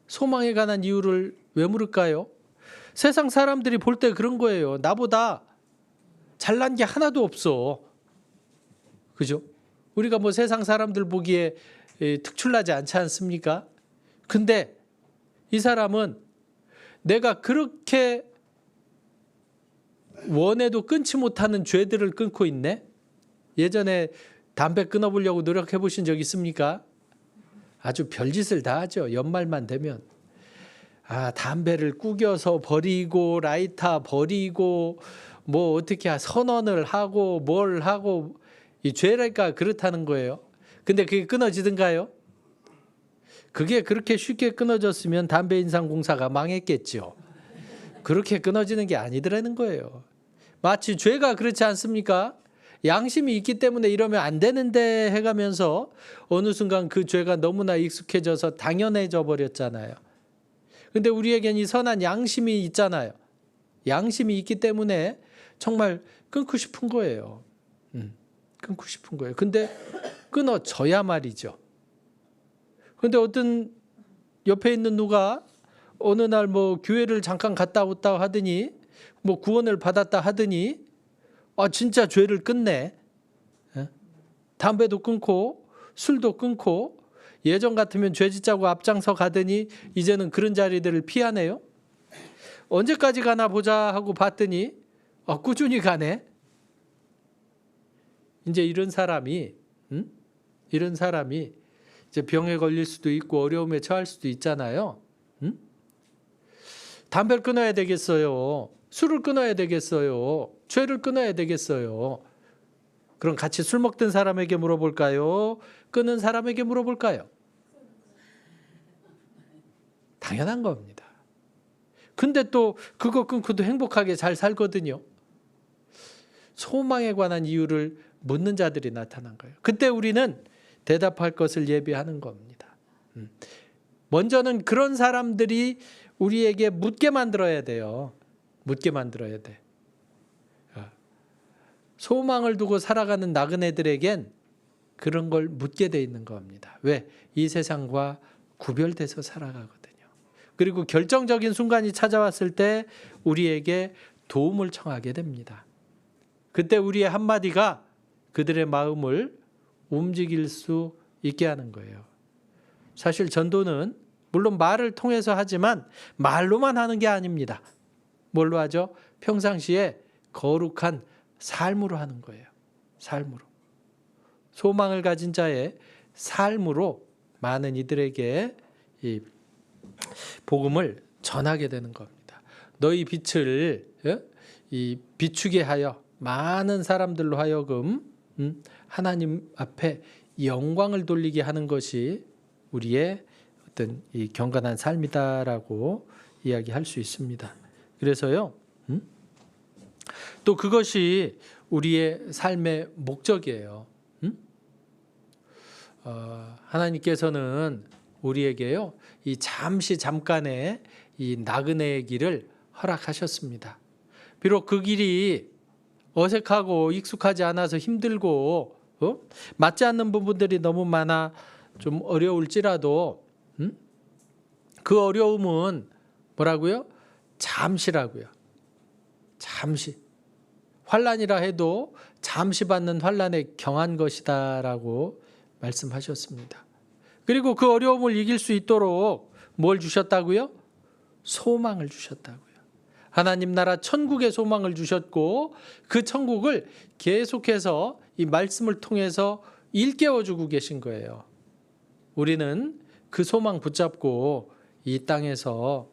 소망에 관한 이유를 왜 물을까요? 세상 사람들이 볼 때 그런 거예요. 나보다 잘난 게 하나도 없어. 그죠? 우리가 뭐 세상 사람들 보기에 특출나지 않지 않습니까? 근데 이 사람은 내가 그렇게 원해도 끊지 못하는 죄들을 끊고 있네. 예전에 담배 끊어보려고 노력해 보신 적 있습니까? 아주 별짓을 다 하죠. 연말만 되면 담배를 구겨서 버리고 라이터 버리고 뭐 어떻게 선언을 하고 뭘 하고, 이 죄랄까 그렇다는 거예요. 근데 그게 끊어지든가요? 그게 그렇게 쉽게 끊어졌으면 담배인상공사가 망했겠죠. 그렇게 끊어지는 게 아니더라는 거예요. 마치 죄가 그렇지 않습니까? 양심이 있기 때문에 이러면 안 되는데 해가면서 어느 순간 그 죄가 너무나 익숙해져서 당연해져 버렸잖아요. 근데 우리에겐 이 선한 양심이 있잖아요. 양심이 있기 때문에 정말 끊고 싶은 거예요. 끊고 싶은 거예요. 근데 끊어져야 말이죠. 근데 어떤 옆에 있는 누가 어느 날 뭐 교회를 잠깐 갔다 왔다 하더니 뭐 구원을 받았다 하더니 진짜 죄를 끊네. 담배도 끊고 술도 끊고 예전 같으면 죄 짓자고 앞장서 가더니 이제는 그런 자리들을 피하네요. 언제까지 가나 보자 하고 봤더니 꾸준히 가네. 이제 이런 사람이 이제 병에 걸릴 수도 있고 어려움에 처할 수도 있잖아요. 응? 담배를 끊어야 되겠어요? 술을 끊어야 되겠어요? 죄를 끊어야 되겠어요? 그럼 같이 술 먹던 사람에게 물어볼까요? 끊은 사람에게 물어볼까요? 당연한 겁니다. 근데 또 그거 끊고도 행복하게 잘 살거든요. 소망에 관한 이유를 묻는 자들이 나타난 거예요. 그때 우리는 대답할 것을 예비하는 겁니다. 먼저는 그런 사람들이 우리에게 묻게 만들어야 돼요. 묻게 만들어야 돼. 소망을 두고 살아가는 나그네들에겐 그런 걸 묻게 돼 있는 겁니다. 왜? 이 세상과 구별돼서 살아가거든요. 그리고 결정적인 순간이 찾아왔을 때 우리에게 도움을 청하게 됩니다. 그때 우리의 한마디가 그들의 마음을 움직일 수 있게 하는 거예요. 사실 전도는 물론 말을 통해서 하지만 말로만 하는 게 아닙니다. 뭘로 하죠? 평상시에 거룩한 삶으로 하는 거예요. 삶으로. 소망을 가진 자의 삶으로 많은 이들에게 이 복음을 전하게 되는 겁니다. 너희 빛을 비추게 하여 많은 사람들로 하여금 하나님 앞에 영광을 돌리게 하는 것이 우리의 어떤 이 경건한 삶이다라고 이야기할 수 있습니다. 그래서요, 또 그것이 우리의 삶의 목적이에요. 하나님께서는 우리에게요, 이 잠깐의 이 나그네의 길을 허락하셨습니다. 비록 그 길이 어색하고 익숙하지 않아서 힘들고 맞지 않는 부분들이 너무 많아 좀 어려울지라도 그 어려움은 뭐라고요? 잠시라고요. 잠시. 환난이라 해도 잠시 받는 환난에 경한 것이다라고 말씀하셨습니다. 그리고 그 어려움을 이길 수 있도록 뭘 주셨다고요? 소망을 주셨다고요. 하나님 나라 천국의 소망을 주셨고 그 천국을 계속해서 이 말씀을 통해서 일깨워주고 계신 거예요. 우리는 그 소망 붙잡고 이 땅에서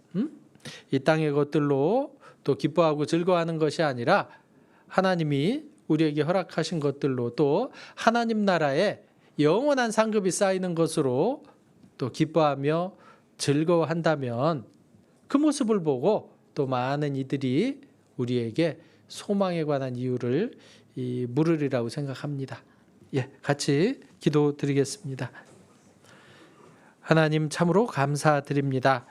이 땅의 것들로 또 기뻐하고 즐거워하는 것이 아니라 하나님이 우리에게 허락하신 것들로 또 하나님 나라에 영원한 상급이 쌓이는 것으로 또 기뻐하며 즐거워한다면 그 모습을 보고 또 많은 이들이 우리에게 소망에 관한 이유를 물으리라고 생각합니다. 예, 같이 기도드리겠습니다. 하나님 참으로 감사드립니다.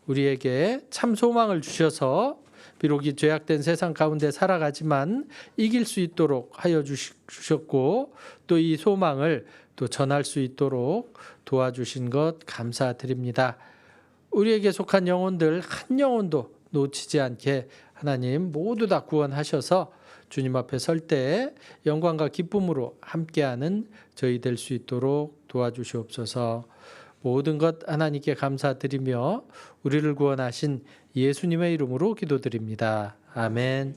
우리에게 참 소망을 주셔서 비록 이 죄악된 세상 가운데 살아가지만 이길 수 있도록 하여 주셨고 또 이 소망을 또 전할 수 있도록 도와주신 것 감사드립니다. 우리에게 속한 영혼들 한 영혼도 놓치지 않게 하나님 모두 다 구원하셔서 주님 앞에 설 때 영광과 기쁨으로 함께하는 저희 될 수 있도록 도와주시옵소서. 모든 것 하나님께 감사드리며 우리를 구원하신 예수님의 이름으로 기도드립니다. 아멘.